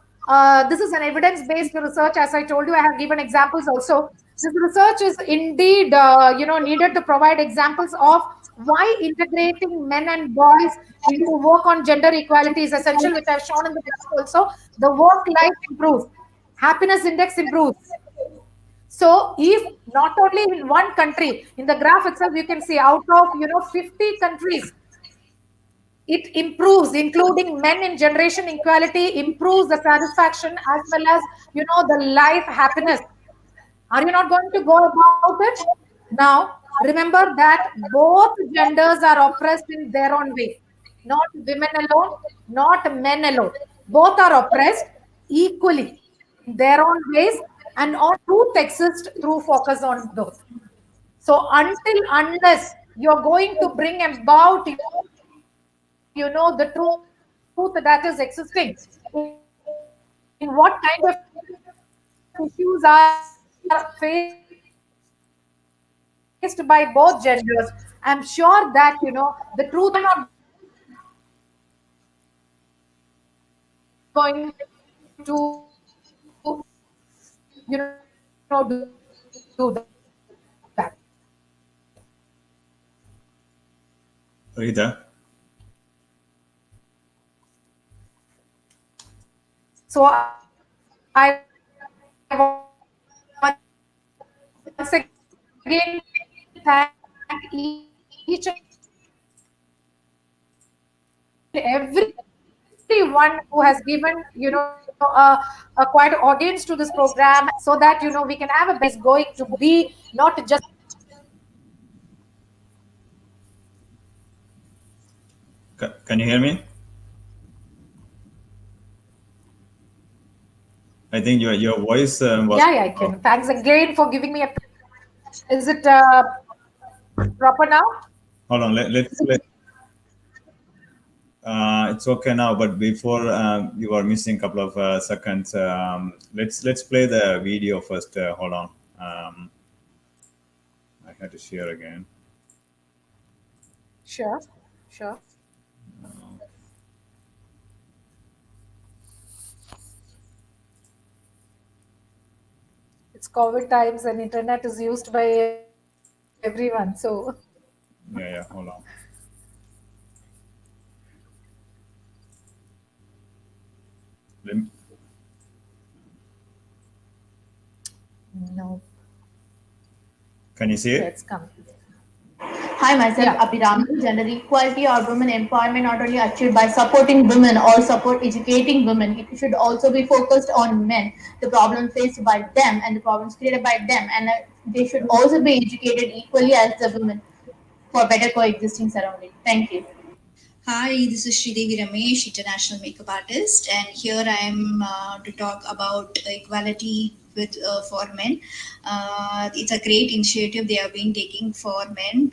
[SPEAKER 2] this is an evidence-based research. As I told you, I have given examples also. This research is indeed, needed to provide examples of why integrating men and boys into work on gender equality is essential, which I've shown in the graph also. The work life improves, happiness index improves. So, if not only in one country, in the graph itself, you can see out of 50 countries, it improves, including men in generation equality, improves the satisfaction as well as the life happiness. Are you not going to go about it? Now, remember that both genders are oppressed in their own way. Not women alone, not men alone. Both are oppressed equally in their own ways, and all truth exists through focus on both. So until unless you're going to bring about, the truth that is existing, in what kind of issues are faced by both genders, I'm sure that the truth will not going to be do that.
[SPEAKER 1] Rita?
[SPEAKER 2] So I once again thank each and everyone who has given a quite audience to this program, so that we can have a base going to be not just.
[SPEAKER 1] Can you hear me? I think your voice was.
[SPEAKER 2] Yeah, I can. Thanks again for giving me a. Is it proper now?
[SPEAKER 1] Hold on. Let's. It's okay now, but before you are missing a couple of seconds. Let's play the video first. Hold on. I had to share again.
[SPEAKER 2] Sure, sure. It's COVID times and internet is used by everyone. So
[SPEAKER 1] Yeah, yeah, hold on. Lem-
[SPEAKER 2] no,
[SPEAKER 1] Can you see
[SPEAKER 2] yeah,
[SPEAKER 1] it?
[SPEAKER 2] it's come.
[SPEAKER 5] Hi, myself
[SPEAKER 2] Yeah.
[SPEAKER 5] Abhiraman. Gender equality or women empowerment not only achieved by supporting women or support educating women, it should also be focused on men, the problems faced by them and the problems created by them, and they should also be educated equally as the women for better coexisting surrounding. Thank you.
[SPEAKER 6] Hi, this is Sridevi Ramesh, international makeup artist, and here I am to talk about equality with for men. It's a great initiative they have been taking for men,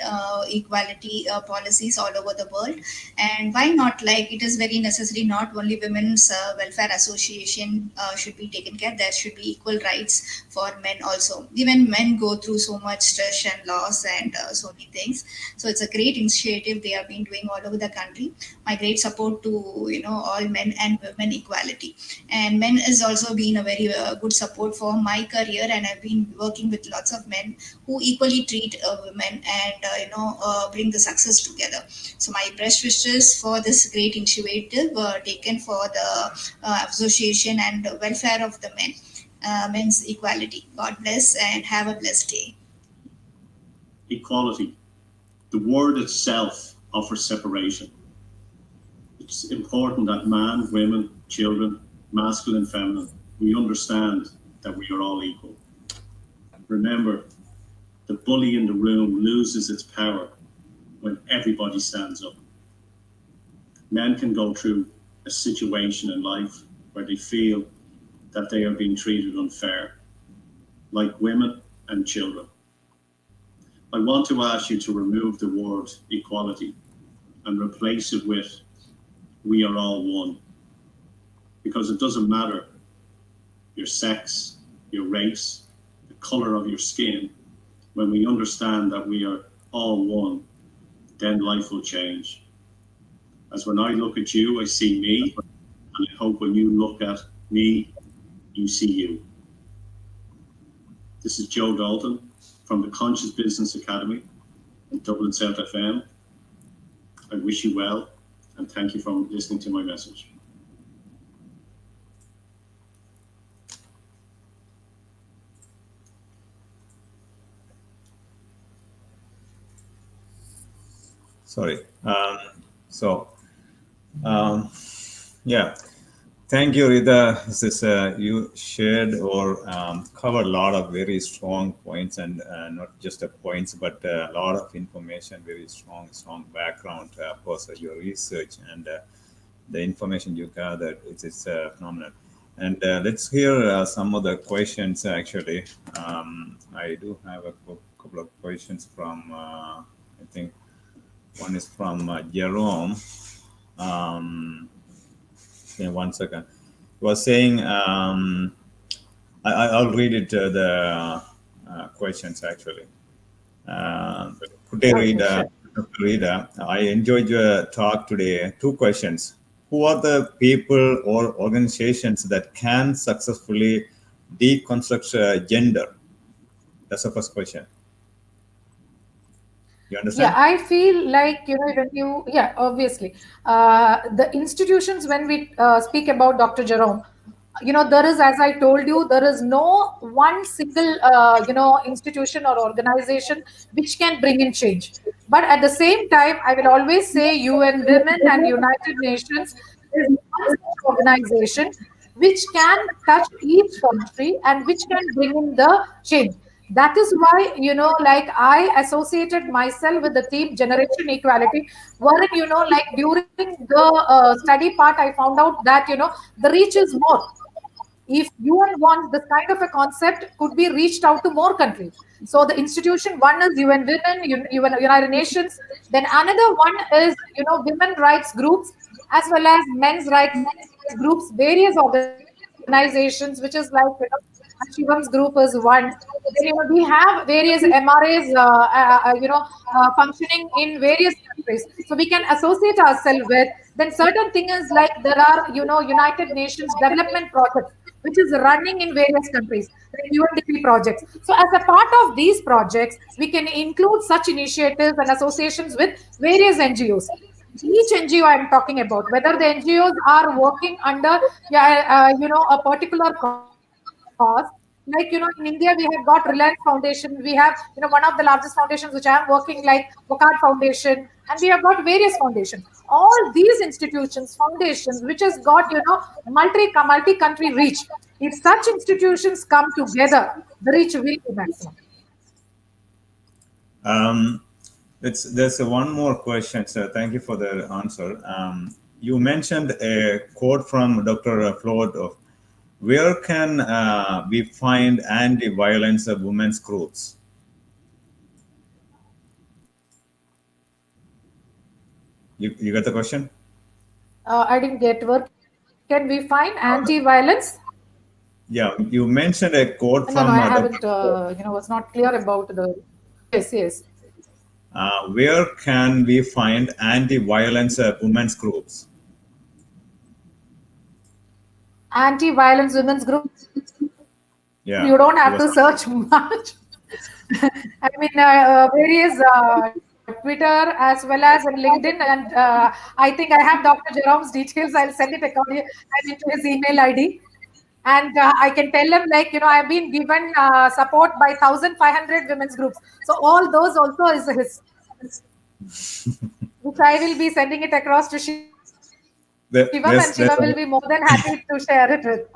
[SPEAKER 6] equality policies all over the world, and why not? Like it is very necessary. Not only women's welfare association should be taken care. There should be equal rights for men also. Even men go through so much stress and loss and so many things, so it's a great initiative they have been doing all over the country. My great support to all men and women equality. And men has also been a very good support for my career, and I've been working with lots of men who equally treat women and bring the success together. So my best wishes for this great initiative taken for the association and welfare of the men. Men's equality. God bless and have a blessed day.
[SPEAKER 7] Equality. The word itself offers separation. It's important that man, women, children, masculine, feminine, we understand that we are all equal. Remember, the bully in the room loses its power when everybody stands up. Men can go through a situation in life where they feel that they are being treated unfair, like women and children. I want to ask you to remove the word equality and replace it with we are all one. Because it doesn't matter your sex, your race, the color of your skin. When we understand that we are all one, then life will change. As when I look at you, I see me, and I hope when you look at me, you see you. This is Joe Dalton from the Conscious Business Academy in Dublin South FM. I wish you well, and thank you for listening to my message.
[SPEAKER 1] Sorry. So, um, yeah. Thank you, Rita. This is, you shared or covered a lot of very strong points, and not just the points, but a lot of information, very strong background for your research and the information you gathered. It's phenomenal. And let's hear some of the questions, actually. I do have a couple of questions from, I think one is from Jerome. Okay, one second. He was saying, I'll read it, the questions actually. Could I read,
[SPEAKER 2] Okay, sure.
[SPEAKER 1] Dr. Rita, I enjoyed your talk today. Two questions. Who are the people or organizations that can successfully deconstruct gender? That's the first question. You
[SPEAKER 2] Yeah,
[SPEAKER 1] understand?
[SPEAKER 2] I feel like, when you, yeah, obviously, the institutions, when we speak about Dr. Jerome, there is, as I told you, there is no one single, institution or organization which can bring in change. But at the same time, I will always say UN Women and United Nations is one such organization which can touch each country and which can bring in the change. That is why, like I associated myself with the theme Generation Equality, wherein, like during the study part, I found out that, the reach is more. If UN wants this kind of a concept could be reached out to more countries. So the institution one is UN Women, United Nations. Then another one is women rights groups as well as men's rights groups, various organizations, which is like and Shivam's group is one. Then we have various MRAs, functioning in various countries. So we can associate ourselves with. Then certain thing is like there are United Nations development projects which is running in various countries, like UNDP projects. So as a part of these projects, we can include such initiatives and associations with various NGOs. Each NGO I'm talking about, whether the NGOs are working under a particular cause, like in India we have got Reliance Foundation, we have one of the largest foundations which I am working, like Vocard Foundation, and we have got various foundations. All these institutions, foundations, which has got multi-country reach. If such institutions come together, the reach will be maximum.
[SPEAKER 1] Um, there's one more question, sir. Thank you for the answer. You mentioned a quote from Dr. Floyd of where can we find anti-violence of women's groups? You got the question?
[SPEAKER 2] I didn't get where can we find anti-violence?
[SPEAKER 1] Yeah, you mentioned a quote
[SPEAKER 2] No,
[SPEAKER 1] from
[SPEAKER 2] I haven't,
[SPEAKER 1] Dr. Floyd.
[SPEAKER 2] was not clear about the. Yes, yes.
[SPEAKER 1] Where can we find anti-violence women's groups?
[SPEAKER 2] Anti-violence women's group.
[SPEAKER 1] Yeah,
[SPEAKER 2] You don't
[SPEAKER 1] he
[SPEAKER 2] have
[SPEAKER 1] was
[SPEAKER 2] to
[SPEAKER 1] asking.
[SPEAKER 2] search much. I mean, various Twitter as well as in LinkedIn, and I think I have Dr. Jerome's details. I'll send it according and into his email ID, and I can tell him like I've been given support by 1,500 women's groups. So all those also is his, which I will be sending it across to Shivam, and Shiva will be more than happy
[SPEAKER 1] There's
[SPEAKER 2] to share it with.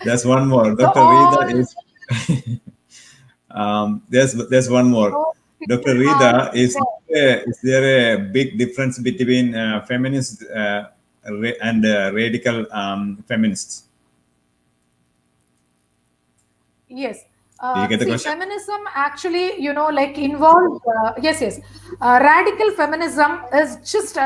[SPEAKER 1] there's one
[SPEAKER 2] So
[SPEAKER 1] more. Dr.
[SPEAKER 2] all
[SPEAKER 1] Reetha is there's one more.
[SPEAKER 2] those
[SPEAKER 1] Dr.
[SPEAKER 2] people are
[SPEAKER 1] Reetha,
[SPEAKER 2] there.
[SPEAKER 1] is there a big difference between feminists and radical feminists?
[SPEAKER 2] Yes.
[SPEAKER 1] Do you get the
[SPEAKER 2] See,
[SPEAKER 1] question?
[SPEAKER 2] feminism actually, like involves, yes, yes. Radical feminism is just,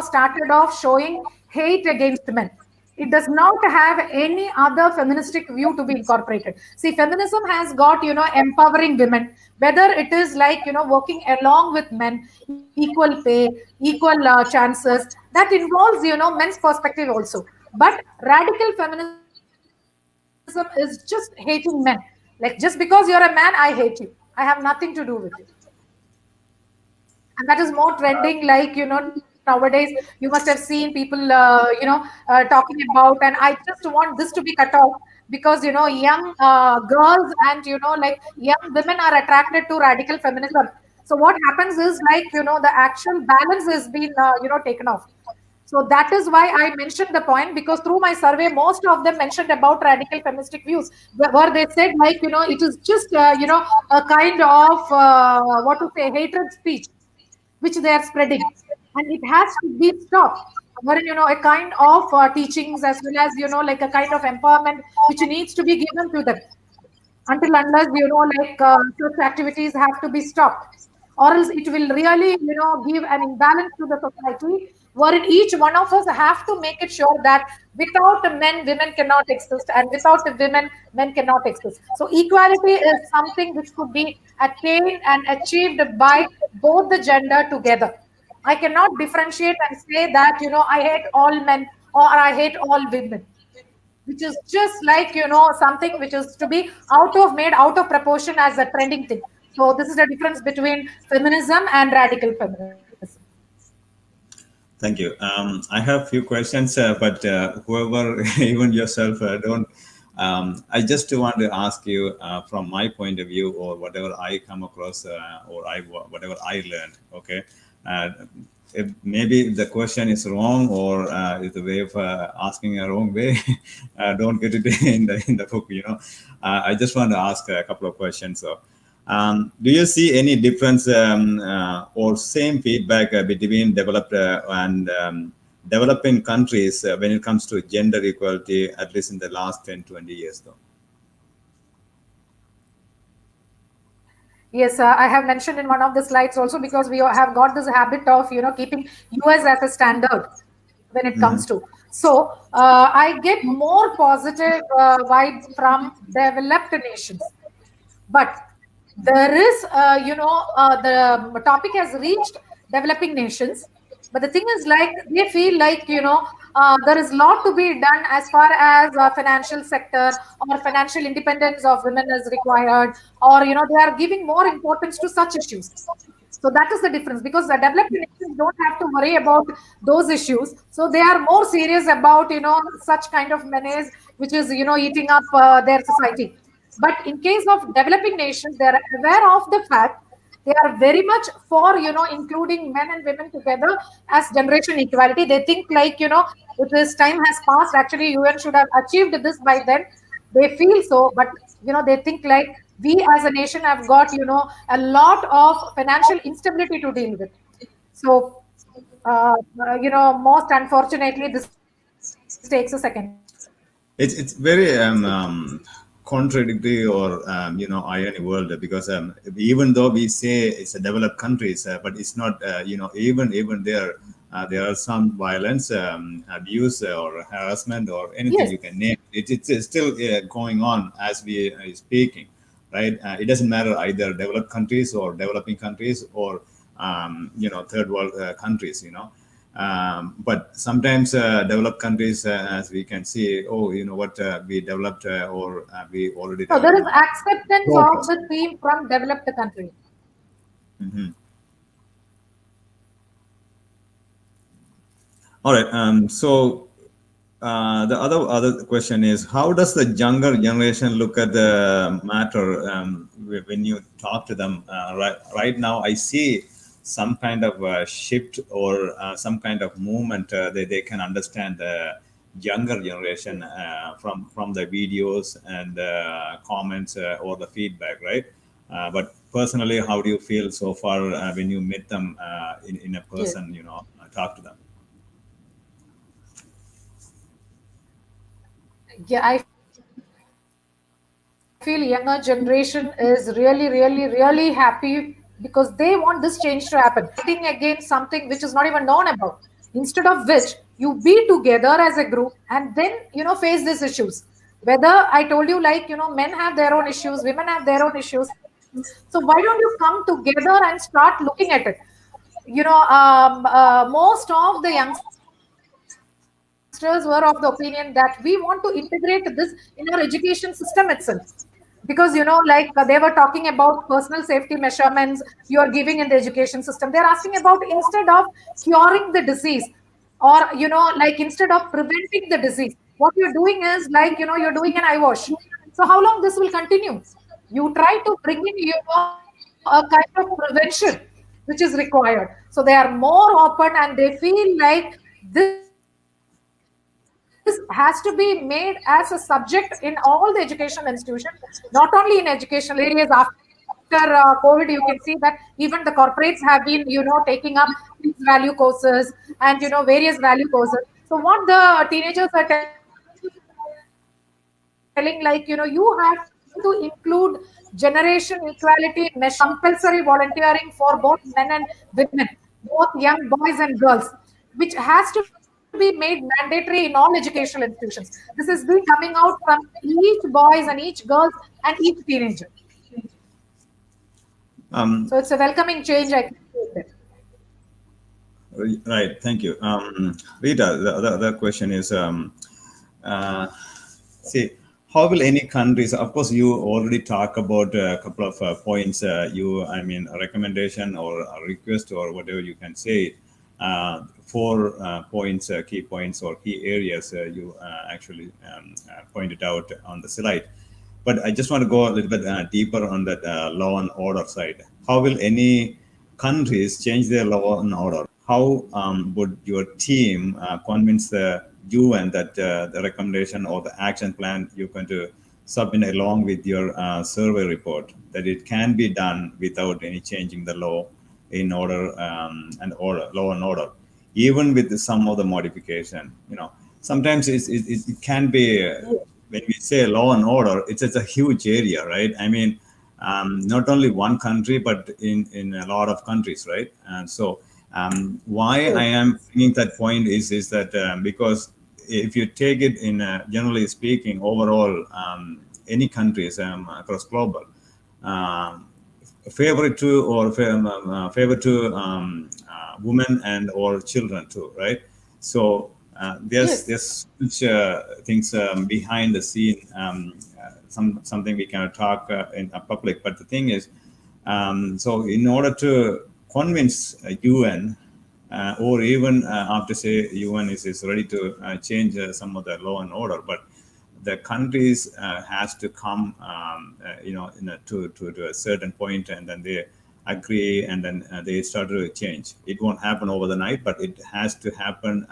[SPEAKER 2] started off showing hate against men. It does not have any other feministic view to be incorporated. See, feminism has got, empowering women, whether it is like, working along with men, equal pay, equal chances. That involves, men's perspective also. But radical feminism is just hating men. Like, just because you're a man, I hate you. I have nothing to do with you. And that is more trending, like nowadays you must have seen people talking about, and I just want this to be cut off, because young girls and like young women are attracted to radical feminism. So what happens is like the actual balance has been taken off. So that is why I mentioned the point, because through my survey, most of them mentioned about radical feministic views, where they said like it is just a kind of what to say, hatred speech which they are spreading, and it has to be stopped. Wherein a kind of teachings, as well as like a kind of empowerment which needs to be given to them, until unless like such activities have to be stopped, or else it will really give an imbalance to the society, wherein each one of us have to make it sure that without men women cannot exist, and without women men cannot exist. So equality is something which could be attained and achieved by both the gender together. I cannot differentiate and say that I hate all men or I hate all women, which is just like something which is to be out of made out of proportion as a trending thing. So this is the difference between feminism and radical feminism.
[SPEAKER 1] Thank you. I have few questions, but whoever, even yourself, don't. I just want to ask you from my point of view, or whatever I come across, or whatever I learned. Okay, uh, maybe the question is wrong, or is the way of asking a wrong way. Don't get it in the book. I just want to ask a couple of questions. So. Do you see any difference or same feedback between developed and developing countries when it comes to gender equality, at least in the last 10, 20 years, though?
[SPEAKER 2] Yes, I have mentioned in one of the slides also, because we have got this habit of keeping US as a standard. when it comes to. So I get more positive vibe from developed nations. But there is, the topic has reached developing nations. But the thing is, like, they feel like, there is a lot to be done as far as financial sector or financial independence of women is required, or, they are giving more importance to such issues. So that is the difference, because the developed nations don't have to worry about those issues. So they are more serious about, such kind of menace, which is, eating up their society. But in case of developing nations, they are aware of the fact, they are very much for, including men and women together as generation equality. They think like, if this time has passed, actually UN should have achieved this by then. They feel so, but they think like, we as a nation have got, a lot of financial instability to deal with. So most unfortunately, this takes a second place.
[SPEAKER 1] It's very contradictory or irony world, because even though we say it's a developed countries, but it's not, even there are some violence, abuse, or harassment, or anything
[SPEAKER 2] Yes.
[SPEAKER 1] you can name. It's still going on as we are speaking, right? It doesn't matter either developed countries or developing countries, or third world countries, but sometimes developed countries, as we can see, oh, you know what, we developed, or we already
[SPEAKER 2] So there
[SPEAKER 1] developed
[SPEAKER 2] is
[SPEAKER 1] now.
[SPEAKER 2] acceptance of
[SPEAKER 1] Progress.
[SPEAKER 2] the theme from developed country.
[SPEAKER 1] Mhm. All right. So the other question is, how does the younger generation look at the matter, when you talk to them? Right now, I see some kind of shift, or some kind of movement. They can understand the younger generation, from the videos and comments, or the feedback, right? But personally, how do you feel so far, when you meet them in a
[SPEAKER 2] Yes.
[SPEAKER 1] person, talk to them?
[SPEAKER 2] Yeah, I feel younger generation is really, really, really happy because they want this change to happen. Fighting against something which is not even known about. Instead of which, you be together as a group and then, face these issues. Whether I told you, like, men have their own issues, women have their own issues. So why don't you come together and start looking at it? Most of the youngsters were of the opinion that we want to integrate this in our education system itself. Because like they were talking about personal safety measurements you are giving in the education system. They're asking about, instead of curing the disease, or like instead of preventing the disease, what you're doing is like, you're doing an eye wash. So how long this will continue? You try to bring in, a kind of prevention which is required. So they are more open, and they feel like this has to be made as a subject in all the educational institutions, not only in educational areas. After COVID, you can see that even the corporates have been, taking up these value courses, and various value courses. So what the teenagers are telling, like, you have to include generation equality measurements in compulsory volunteering for both men and women, both young boys and girls, which has to be made mandatory in all educational institutions. This has been coming out from each boys and each girls and each teenager. So
[SPEAKER 1] Um,
[SPEAKER 2] it's a welcoming change, I can say that.
[SPEAKER 1] right. Thank you. Rita, the other question is, uh, see, how will any countries, of course, you already talk about a couple of points, a recommendation or a request, or whatever you can say, 4 points, key points or key areas, you actually pointed out on the slide. But I just want to go a little bit deeper on that law and order side. How will any countries change their law and order? How would your team convince the UN that the recommendation or the action plan you're going to submit along with your survey report, that it can be done without any changing the law in order, and order, law and order, even with some of the modification? Sometimes it can be, when we say law and order, it's a huge area, right? I mean, not only one country, but in a lot of countries, right? And so Why I am bringing that point is that because if you take it in generally speaking, overall, any countries across global, um, favor to or favor to women and or children too, right? So
[SPEAKER 2] Yes.
[SPEAKER 1] there's such things behind the scene, something we cannot talk in public. But the thing is, so in order to convince UN or even after say UN is ready to change some of the law and order, but the countries has to come, to a certain point, and then they agree, and then they start to change. It won't happen over the night, but it has to happen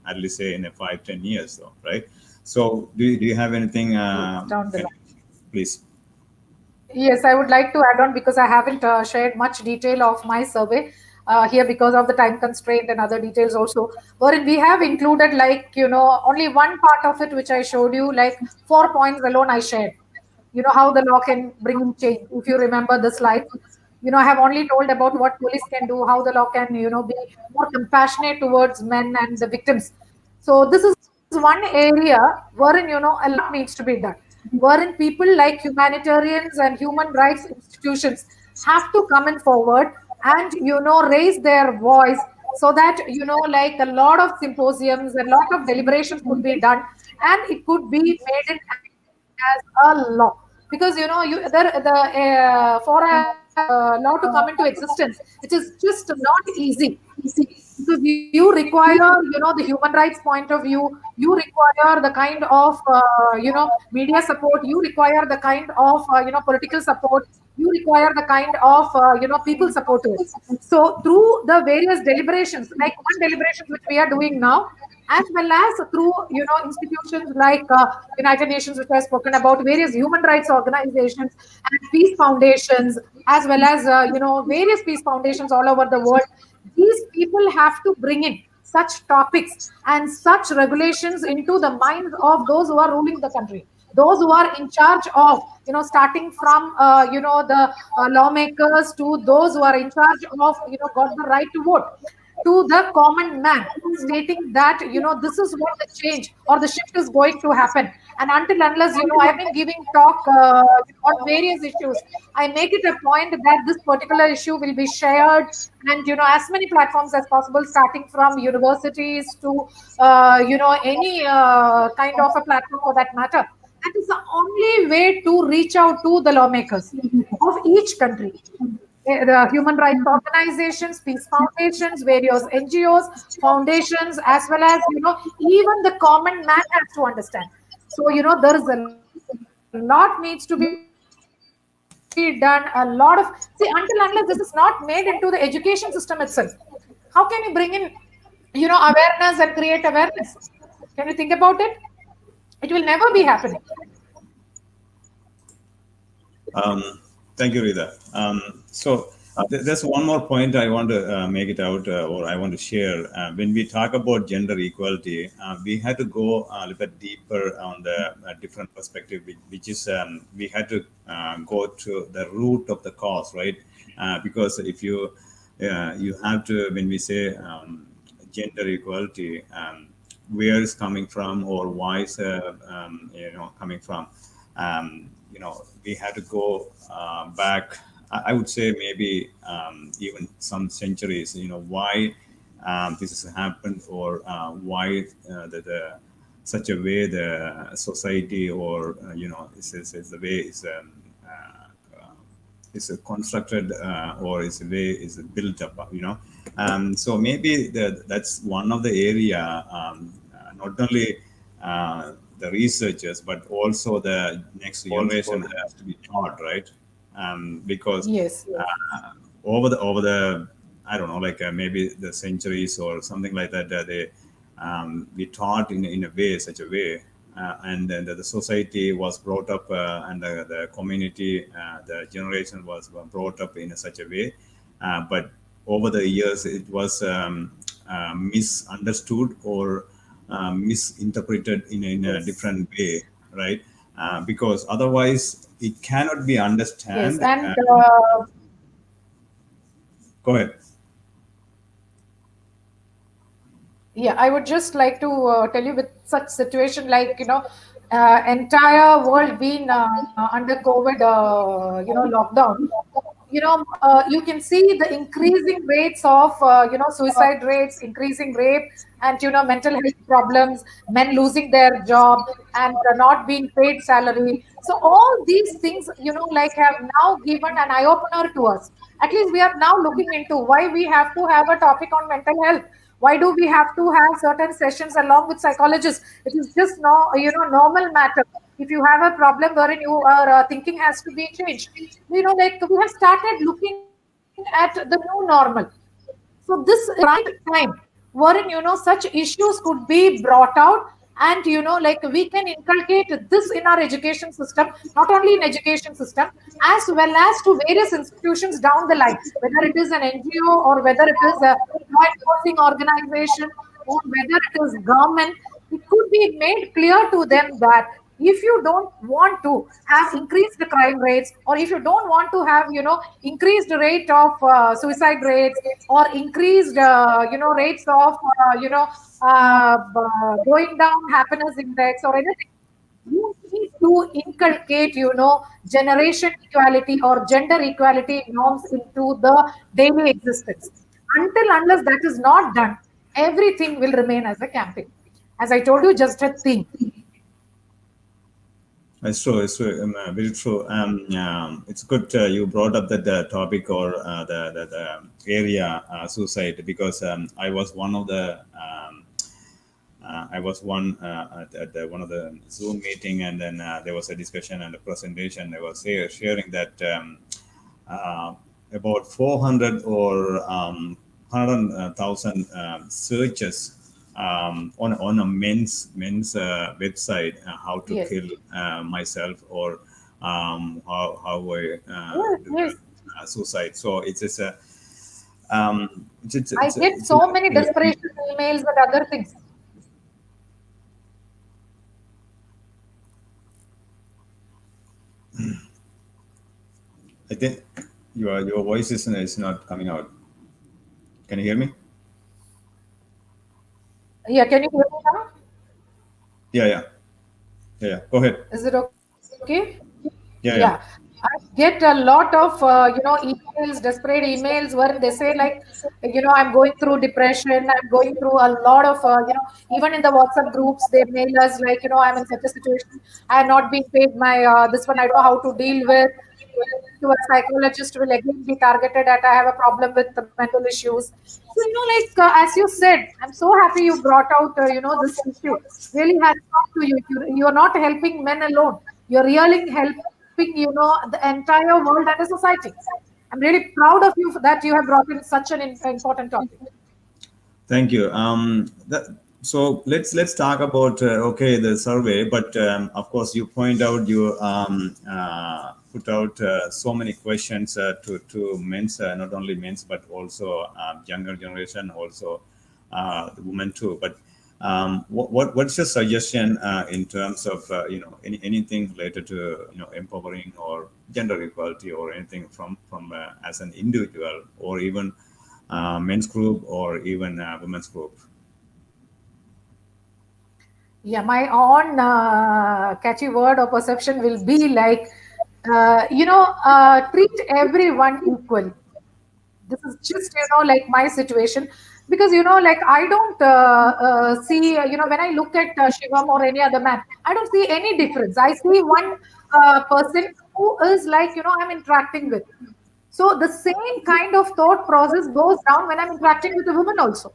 [SPEAKER 1] at least say in a 5-10 years, though, right? So, do you have anything?
[SPEAKER 2] Yes, down the line.
[SPEAKER 1] Please.
[SPEAKER 2] Yes, I would like to add on because I haven't shared much detail of my survey here because of the time constraint and other details also. Wherein we have included, like, only one part of it which I showed you, like 4 points alone I shared. How the law can bring in change. If you remember the slides, I have only told about what police can do, how the law can, be more compassionate towards men and the victims. So this is one area wherein, a lot needs to be done, wherein people like humanitarians and human rights institutions have to come in forward and, raise their voice so that, like a lot of symposiums, a lot of deliberations could be done and it could be made in as a law. Because, for a law to come into existence, it is just not easy because you require, the human rights point of view, you require the kind of media support, you require the kind of political support, you require the kind of people support to it. So through the various deliberations, like one deliberation which we are doing now, as well as through institutions like United Nations, which I have spoken about, various human rights organizations and peace foundations, as well as various peace foundations all over the world. These people have to bring in such topics and such regulations into the minds of those who are ruling the country, those who are in charge of, starting from the lawmakers to those who are in charge of, got the right to vote, to the common man, stating that, this is what the change or the shift is going to happen. And until unless, I've been giving talk on various issues, I make it a point that this particular issue will be shared and, as many platforms as possible, starting from universities to any kind of a platform for that matter. That is the only way to reach out to the lawmakers of each country, the human rights organizations, peace foundations, various NGOs, foundations, as well as, even the common man has to understand. So, there is a lot needs to be done, a lot of, see, until unless this is not made into the education system itself, how can you bring in, awareness and create awareness? Can you think about it? It will never be happening.
[SPEAKER 1] Thank you, Rita. So there's one more point I want to make it out, or I want to share. When we talk about gender equality, we had to go a little bit deeper on the different perspective, which is we had to go to the root of the cause, right? Because if you have to, when we say gender equality, where is coming from, or why is coming from? We had to go back. I would say maybe even some centuries. Why this has happened, or why such a way the society, or is the way is constructed, or is the way is built up. So maybe that's one of the area. Not only the researchers, but also the next generation has to be taught, right? Because
[SPEAKER 2] Yes.
[SPEAKER 1] over the I don't know, like maybe the centuries or something like that, they we taught in a way, such a way, and then the society was brought up, and the community, the generation was brought up in such a way, but over the years it was misunderstood, or misinterpreted in a
[SPEAKER 2] Yes.
[SPEAKER 1] different way, right? Because otherwise it cannot be
[SPEAKER 2] Yes.
[SPEAKER 1] understand.
[SPEAKER 2] And
[SPEAKER 1] Go ahead.
[SPEAKER 2] Yeah, I would just like to tell you with such situation like, entire world being under COVID, lockdown, you can see the increasing rates of, suicide rates, increasing rape, and, mental health problems, men losing their job and not being paid salary. So all these things, like have now given an eye opener to us. At least we are now looking into why we have to have a topic on mental health. Why do we have to have certain sessions along with psychologists? It is just no, normal matter. If you have a problem wherein you are thinking has to be changed, like we have started looking at the new normal. So this is the right time wherein, such issues could be brought out, and, like we can inculcate this in our education system, not only in education system, as well as to various institutions down the line, whether it is an NGO or whether it is a law enforcing organization or whether it is government. It could be made clear to them that if you don't want to have increased crime rates, or if you don't want to have, increased rate of suicide rates, or increased rates of going down happiness index or anything, you need to inculcate, generation equality or gender equality norms into the daily existence. Until unless that is not done, everything will remain as a campaign. As I told you, just a thing.
[SPEAKER 1] It's true. It's true. Very true. It's good you brought up that topic or the area suicide, because I was one of the I was one at one of the Zoom meeting, and then there was a discussion and a presentation. They were sharing that about 400 or 100,000 searches on a men's website, how to
[SPEAKER 2] Yes.
[SPEAKER 1] kill myself, or how I
[SPEAKER 2] Yes,
[SPEAKER 1] do
[SPEAKER 2] yes.
[SPEAKER 1] suicide. So it's a
[SPEAKER 2] I get so many desperation emails and other things.
[SPEAKER 1] I think your voice is not coming out. Can you hear me?
[SPEAKER 2] Yeah, can you hear me now?
[SPEAKER 1] Yeah, yeah, yeah, yeah. Go ahead.
[SPEAKER 2] Is it okay?
[SPEAKER 1] Yeah,
[SPEAKER 2] Yeah.
[SPEAKER 1] yeah.
[SPEAKER 2] I get a lot of, emails, desperate emails where they say like, I'm going through depression. I'm going through a lot of, even in the WhatsApp groups, they mail us like, I'm in such a situation. I have not been paid my, this one, I don't know how to deal with. To a psychologist will again be targeted at, I have a problem with the mental issues. So, like, as you said, I'm so happy you brought out, this issue. Really has come to you. You're not helping men alone. You're really helping, the entire world and the society. I'm really proud of you for that you have brought in such an important topic.
[SPEAKER 1] Thank you. So let's talk about okay, the survey, but of course you point out, you put out so many questions to men's, not only men's but also younger generation, also the women too. But what's your suggestion in terms of anything related to empowering or gender equality, or anything from as an individual, or even men's group, or even women's group?
[SPEAKER 2] Yeah, my own catchy word or perception will be like, treat everyone equally. This is just, like my situation, because, like I don't see, when I look at Shivam or any other man, I don't see any difference. I see one person who is like, I'm interacting with. So the same kind of thought process goes down when I'm interacting with a woman also.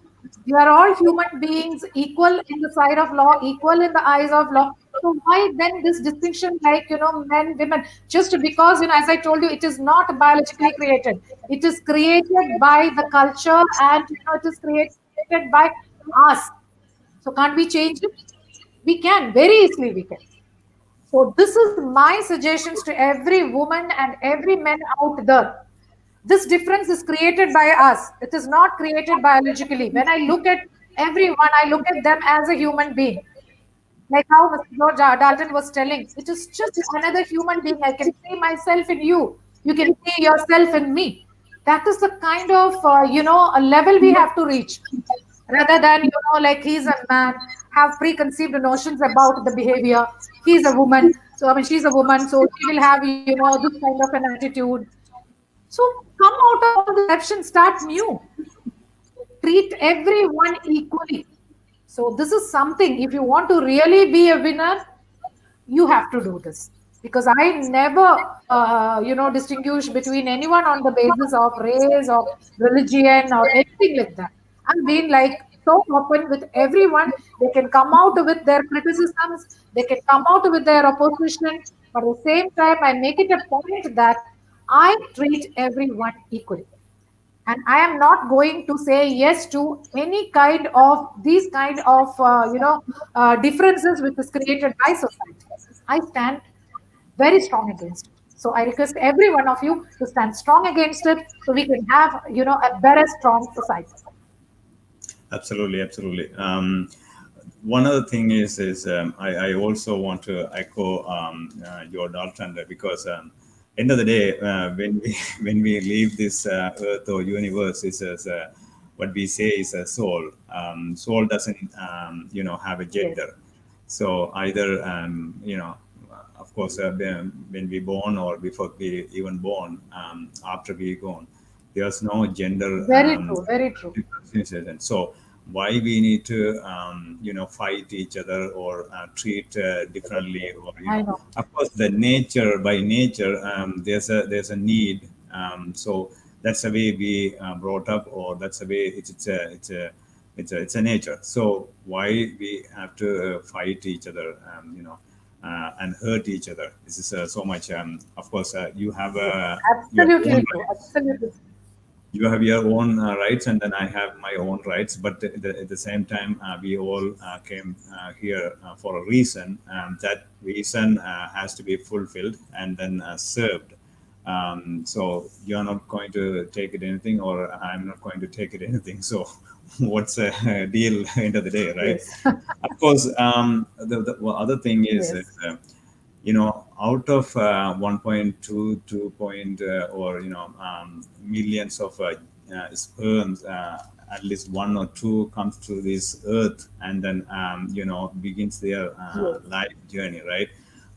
[SPEAKER 2] We are all human beings, equal in the sight of law, equal in the eyes of law. So why then this distinction, like, men, women? Just because, as I told you, it is not biologically created. It is created by the culture, and, it is created by us. So can't we change it? We can, very easily we can. So this is my suggestions to every woman and every man out there. This difference is created by us. It is not created biologically. When I look at everyone, I look at them as a human being. Like how Mr. George Dalton was telling, it is just another human being. I can see myself in you. You can see yourself in me. That is the kind of, a level we have to reach. rather than, like he's a man, have preconceived notions about the behavior. He's a woman, so I mean, she's a woman, so she will have, this kind of an attitude. So come out of all this perception, start new, treat everyone equally. So this is something, if you want to really be a winner, you have to do this, because I never distinguish between anyone on the basis of race or religion or anything like that. I've been like so open with everyone. They can come out with their criticisms, they can come out with their opposition, but at the same time I make it a point that I treat everyone equally, and I am not going to say yes to any kind of these kind of differences which is created by society. I stand very strong against it. So I request every one of you to stand strong against it, so we can have a better strong society.
[SPEAKER 1] Absolutely, absolutely. One other thing I also want to echo your Dalton, because end of the day, when we when we leave this earth or universe, is as what we say is a soul. Soul doesn't have a
[SPEAKER 2] Yes,
[SPEAKER 1] gender. So either of course, when we born or before we even born, after we gone, there's no gender
[SPEAKER 2] very true, very true.
[SPEAKER 1] differentiation. And so why we need to fight each other or treat differently, or
[SPEAKER 2] I know.
[SPEAKER 1] of course the nature by nature, there's a need, so that's the way we brought up, or that's the way it's a nature. So why we have to fight each other, and hurt each other? This is so much. Of course, you have
[SPEAKER 2] Yes,
[SPEAKER 1] your
[SPEAKER 2] absolutely
[SPEAKER 1] own
[SPEAKER 2] true,
[SPEAKER 1] rights.
[SPEAKER 2] absolutely.
[SPEAKER 1] You have your own rights, and then I have my own rights. But at the same time, we all came here for a reason. That reason has to be fulfilled and then served. So you're not going to take it anything, or I'm not going to take it anything. So what's a deal end of the day, right?
[SPEAKER 2] Yes.
[SPEAKER 1] Of course, the other thing is,
[SPEAKER 2] Yes,
[SPEAKER 1] out of 1.2, 2 point, or millions of sperms, at least one or two comes to this earth, and then begins their
[SPEAKER 2] yes,
[SPEAKER 1] life journey, right?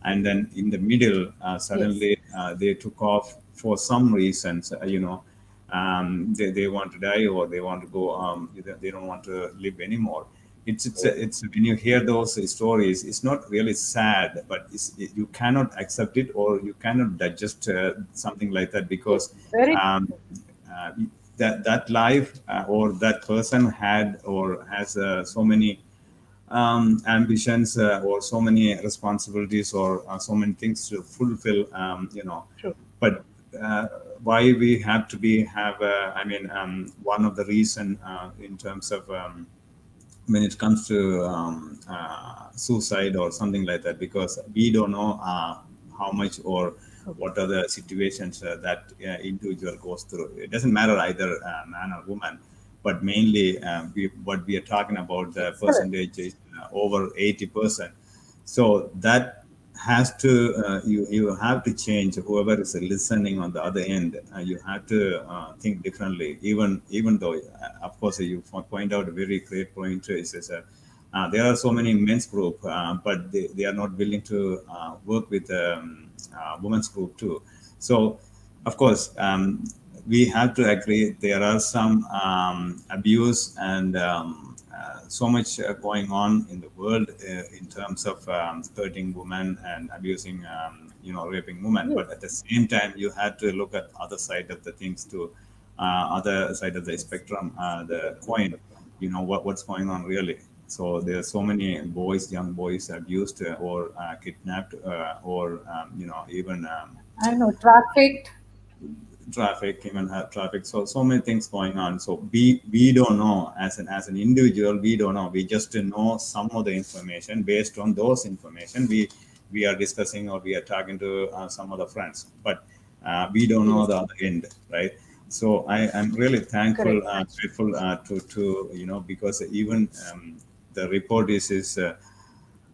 [SPEAKER 1] And then in the middle,
[SPEAKER 2] yes,
[SPEAKER 1] suddenly they took off for some reasons, they want to die, or they want to go, they don't want to live anymore. It's when you hear those stories, it's not really sad, but you cannot accept it, or you cannot digest something like that,
[SPEAKER 2] yes,
[SPEAKER 1] because
[SPEAKER 2] very
[SPEAKER 1] um, uh, that life, or that person had or has so many ambitions, or so many responsibilities, or so many things to fulfill,
[SPEAKER 2] true.
[SPEAKER 1] but uh, why we have to be have I mean, one of the reason in terms of when it comes to suicide or something like that, because we don't know how much or what are the situations that individual goes through. It doesn't matter either man or woman, but mainly what we are talking about, the
[SPEAKER 2] Correct.
[SPEAKER 1] percentage is over 80%. So that has to, you have to change. Whoever is listening on the other end, you have to think differently. Even though, of course, you point out a very great point. Is there are so many men's group, but they are not willing to work with women's group too. So, of course, we have to agree there are some abuse and so much going on in the world in terms of hurting women and abusing, raping women.
[SPEAKER 2] Yes,
[SPEAKER 1] But at the same time, you have to look at other side of the things too, other side of the
[SPEAKER 2] yes,
[SPEAKER 1] spectrum, the coin. What's going on really. So there are so many boys, young boys, abused or kidnapped, or even
[SPEAKER 2] I know, trafficked.
[SPEAKER 1] traffic, even traffic. So many things going on. So we don't know, as an individual, we don't know. We just know some of the information. Based on those information, we are discussing, or we are talking to some of the friends, but we don't know
[SPEAKER 2] Yes,
[SPEAKER 1] the other end, right? So I am really thankful,
[SPEAKER 2] correct.
[SPEAKER 1] grateful to because even the report is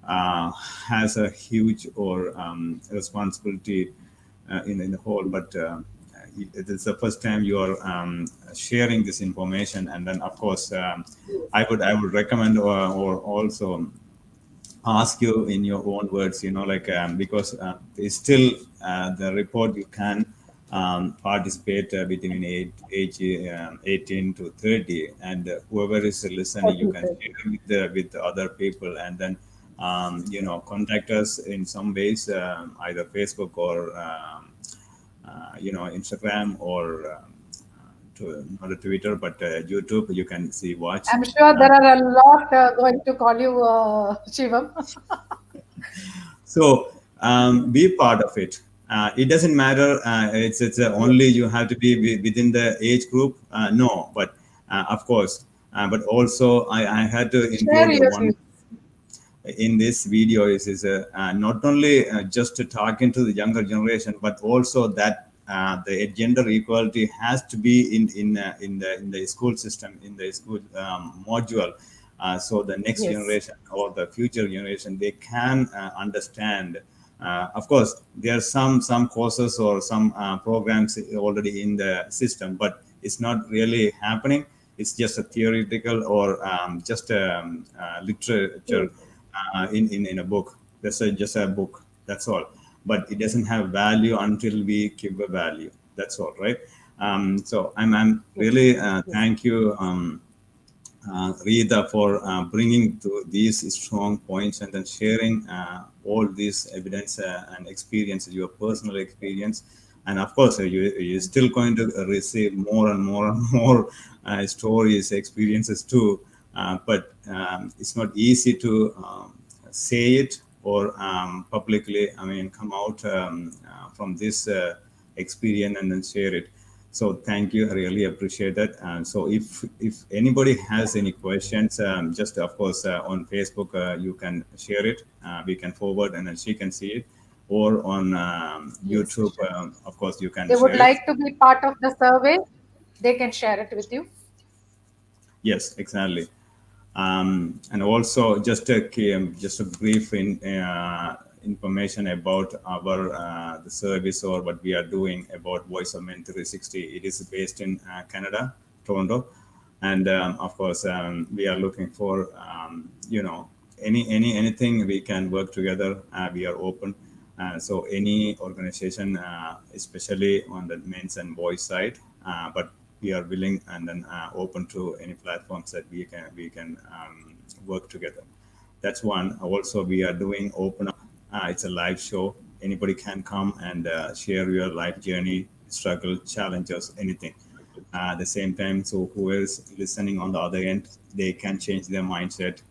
[SPEAKER 1] has a huge or responsibility in the whole, but it is the first time you are sharing this information. And then, of course, I would recommend or also ask you in your own words, like because it's still the report you can participate between age 18 to 30, and whoever is listening, you can share with other people, and then contact us in some ways, either Facebook or Instagram, or not a Twitter, but YouTube. You can see, watch.
[SPEAKER 2] I'm sure
[SPEAKER 1] Uh,
[SPEAKER 2] there are a lot going to call you Shivam.
[SPEAKER 1] So be part of it. It doesn't matter. It's only you have to be within the age group. No, but of course. But also, I had to
[SPEAKER 2] Share
[SPEAKER 1] include
[SPEAKER 2] your
[SPEAKER 1] one
[SPEAKER 2] views.
[SPEAKER 1] in this video is not only just talking to the younger generation, but also that the gender equality has to be in the school system, in the school module, so the next
[SPEAKER 2] Yes.
[SPEAKER 1] generation or the future generation, they can understand. Of course, there are some courses or some programs already in the system, but it's not really happening. It's just a theoretical or just literature in a book. That's just a book. That's all. But it doesn't have value until we give a value. That's all, right? So I'm
[SPEAKER 2] Yes.
[SPEAKER 1] really
[SPEAKER 2] Yes.
[SPEAKER 1] thank you, Reetha, for bringing to these strong points and then sharing all these evidence and experiences, your personal experience. And of course, you're still going to receive more and more and more stories, experiences too. But it's not easy to say it or publicly, I mean, come out from this experience and then share it. So thank you. I really appreciate that. So if anybody has any questions, just of course on Facebook, you can share it. We can forward, and then she can see it. Or on
[SPEAKER 2] Yes.
[SPEAKER 1] YouTube,
[SPEAKER 2] Sure.
[SPEAKER 1] of course, you can
[SPEAKER 2] They would
[SPEAKER 1] share it.
[SPEAKER 2] like to be part of the survey. They can share it with you.
[SPEAKER 1] Yes, exactly. And also just a brief information about our the service or what we are doing about Voice of Men 360. It is based in Canada, Toronto, and of course we are looking for anything we can work together. We are open. So any organization, especially on the men's and boys side, but we are willing and then open to any platforms that we can work together. That's one. Also, we are doing open up. It's a live show. Anybody can come and share your life journey, struggle, challenges, anything. At the same time, so whoever is listening on the other end, they can change their mindset,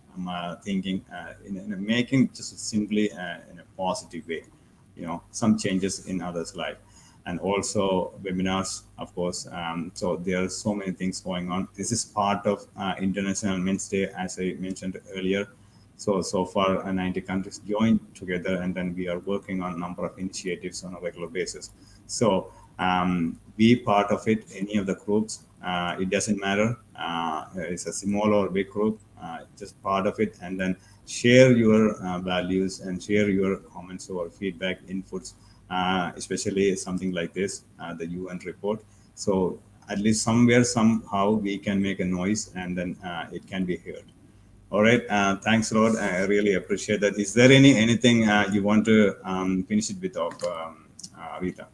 [SPEAKER 1] thinking in making just simply in a positive way. Some changes in others' life, and also webinars, of course. So there are so many things going on. This is part of International Men's Day, as I mentioned earlier. So far, 90 countries joined together, and then we are working on a number of initiatives on a regular basis. So be part of it, any of the groups. It doesn't matter. It's a small or big group. Just part of it, and then share your values and share your comments or feedback inputs, especially something like this, the UN report. So at least somewhere, somehow, we can make a noise, and then it can be heard. All right. Thanks a lot. I really appreciate that. Is there anything you want to finish it with, Reetha?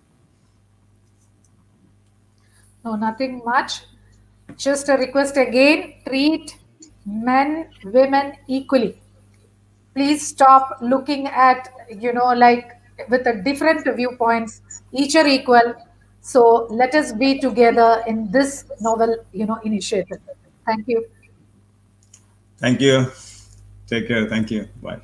[SPEAKER 2] No, nothing much. Just a request again, treat men, women equally. Please stop looking at, like with a different viewpoints. Each are equal. So let us be together in this novel, initiative. Thank you.
[SPEAKER 1] Thank you. Take care. Thank you. Bye.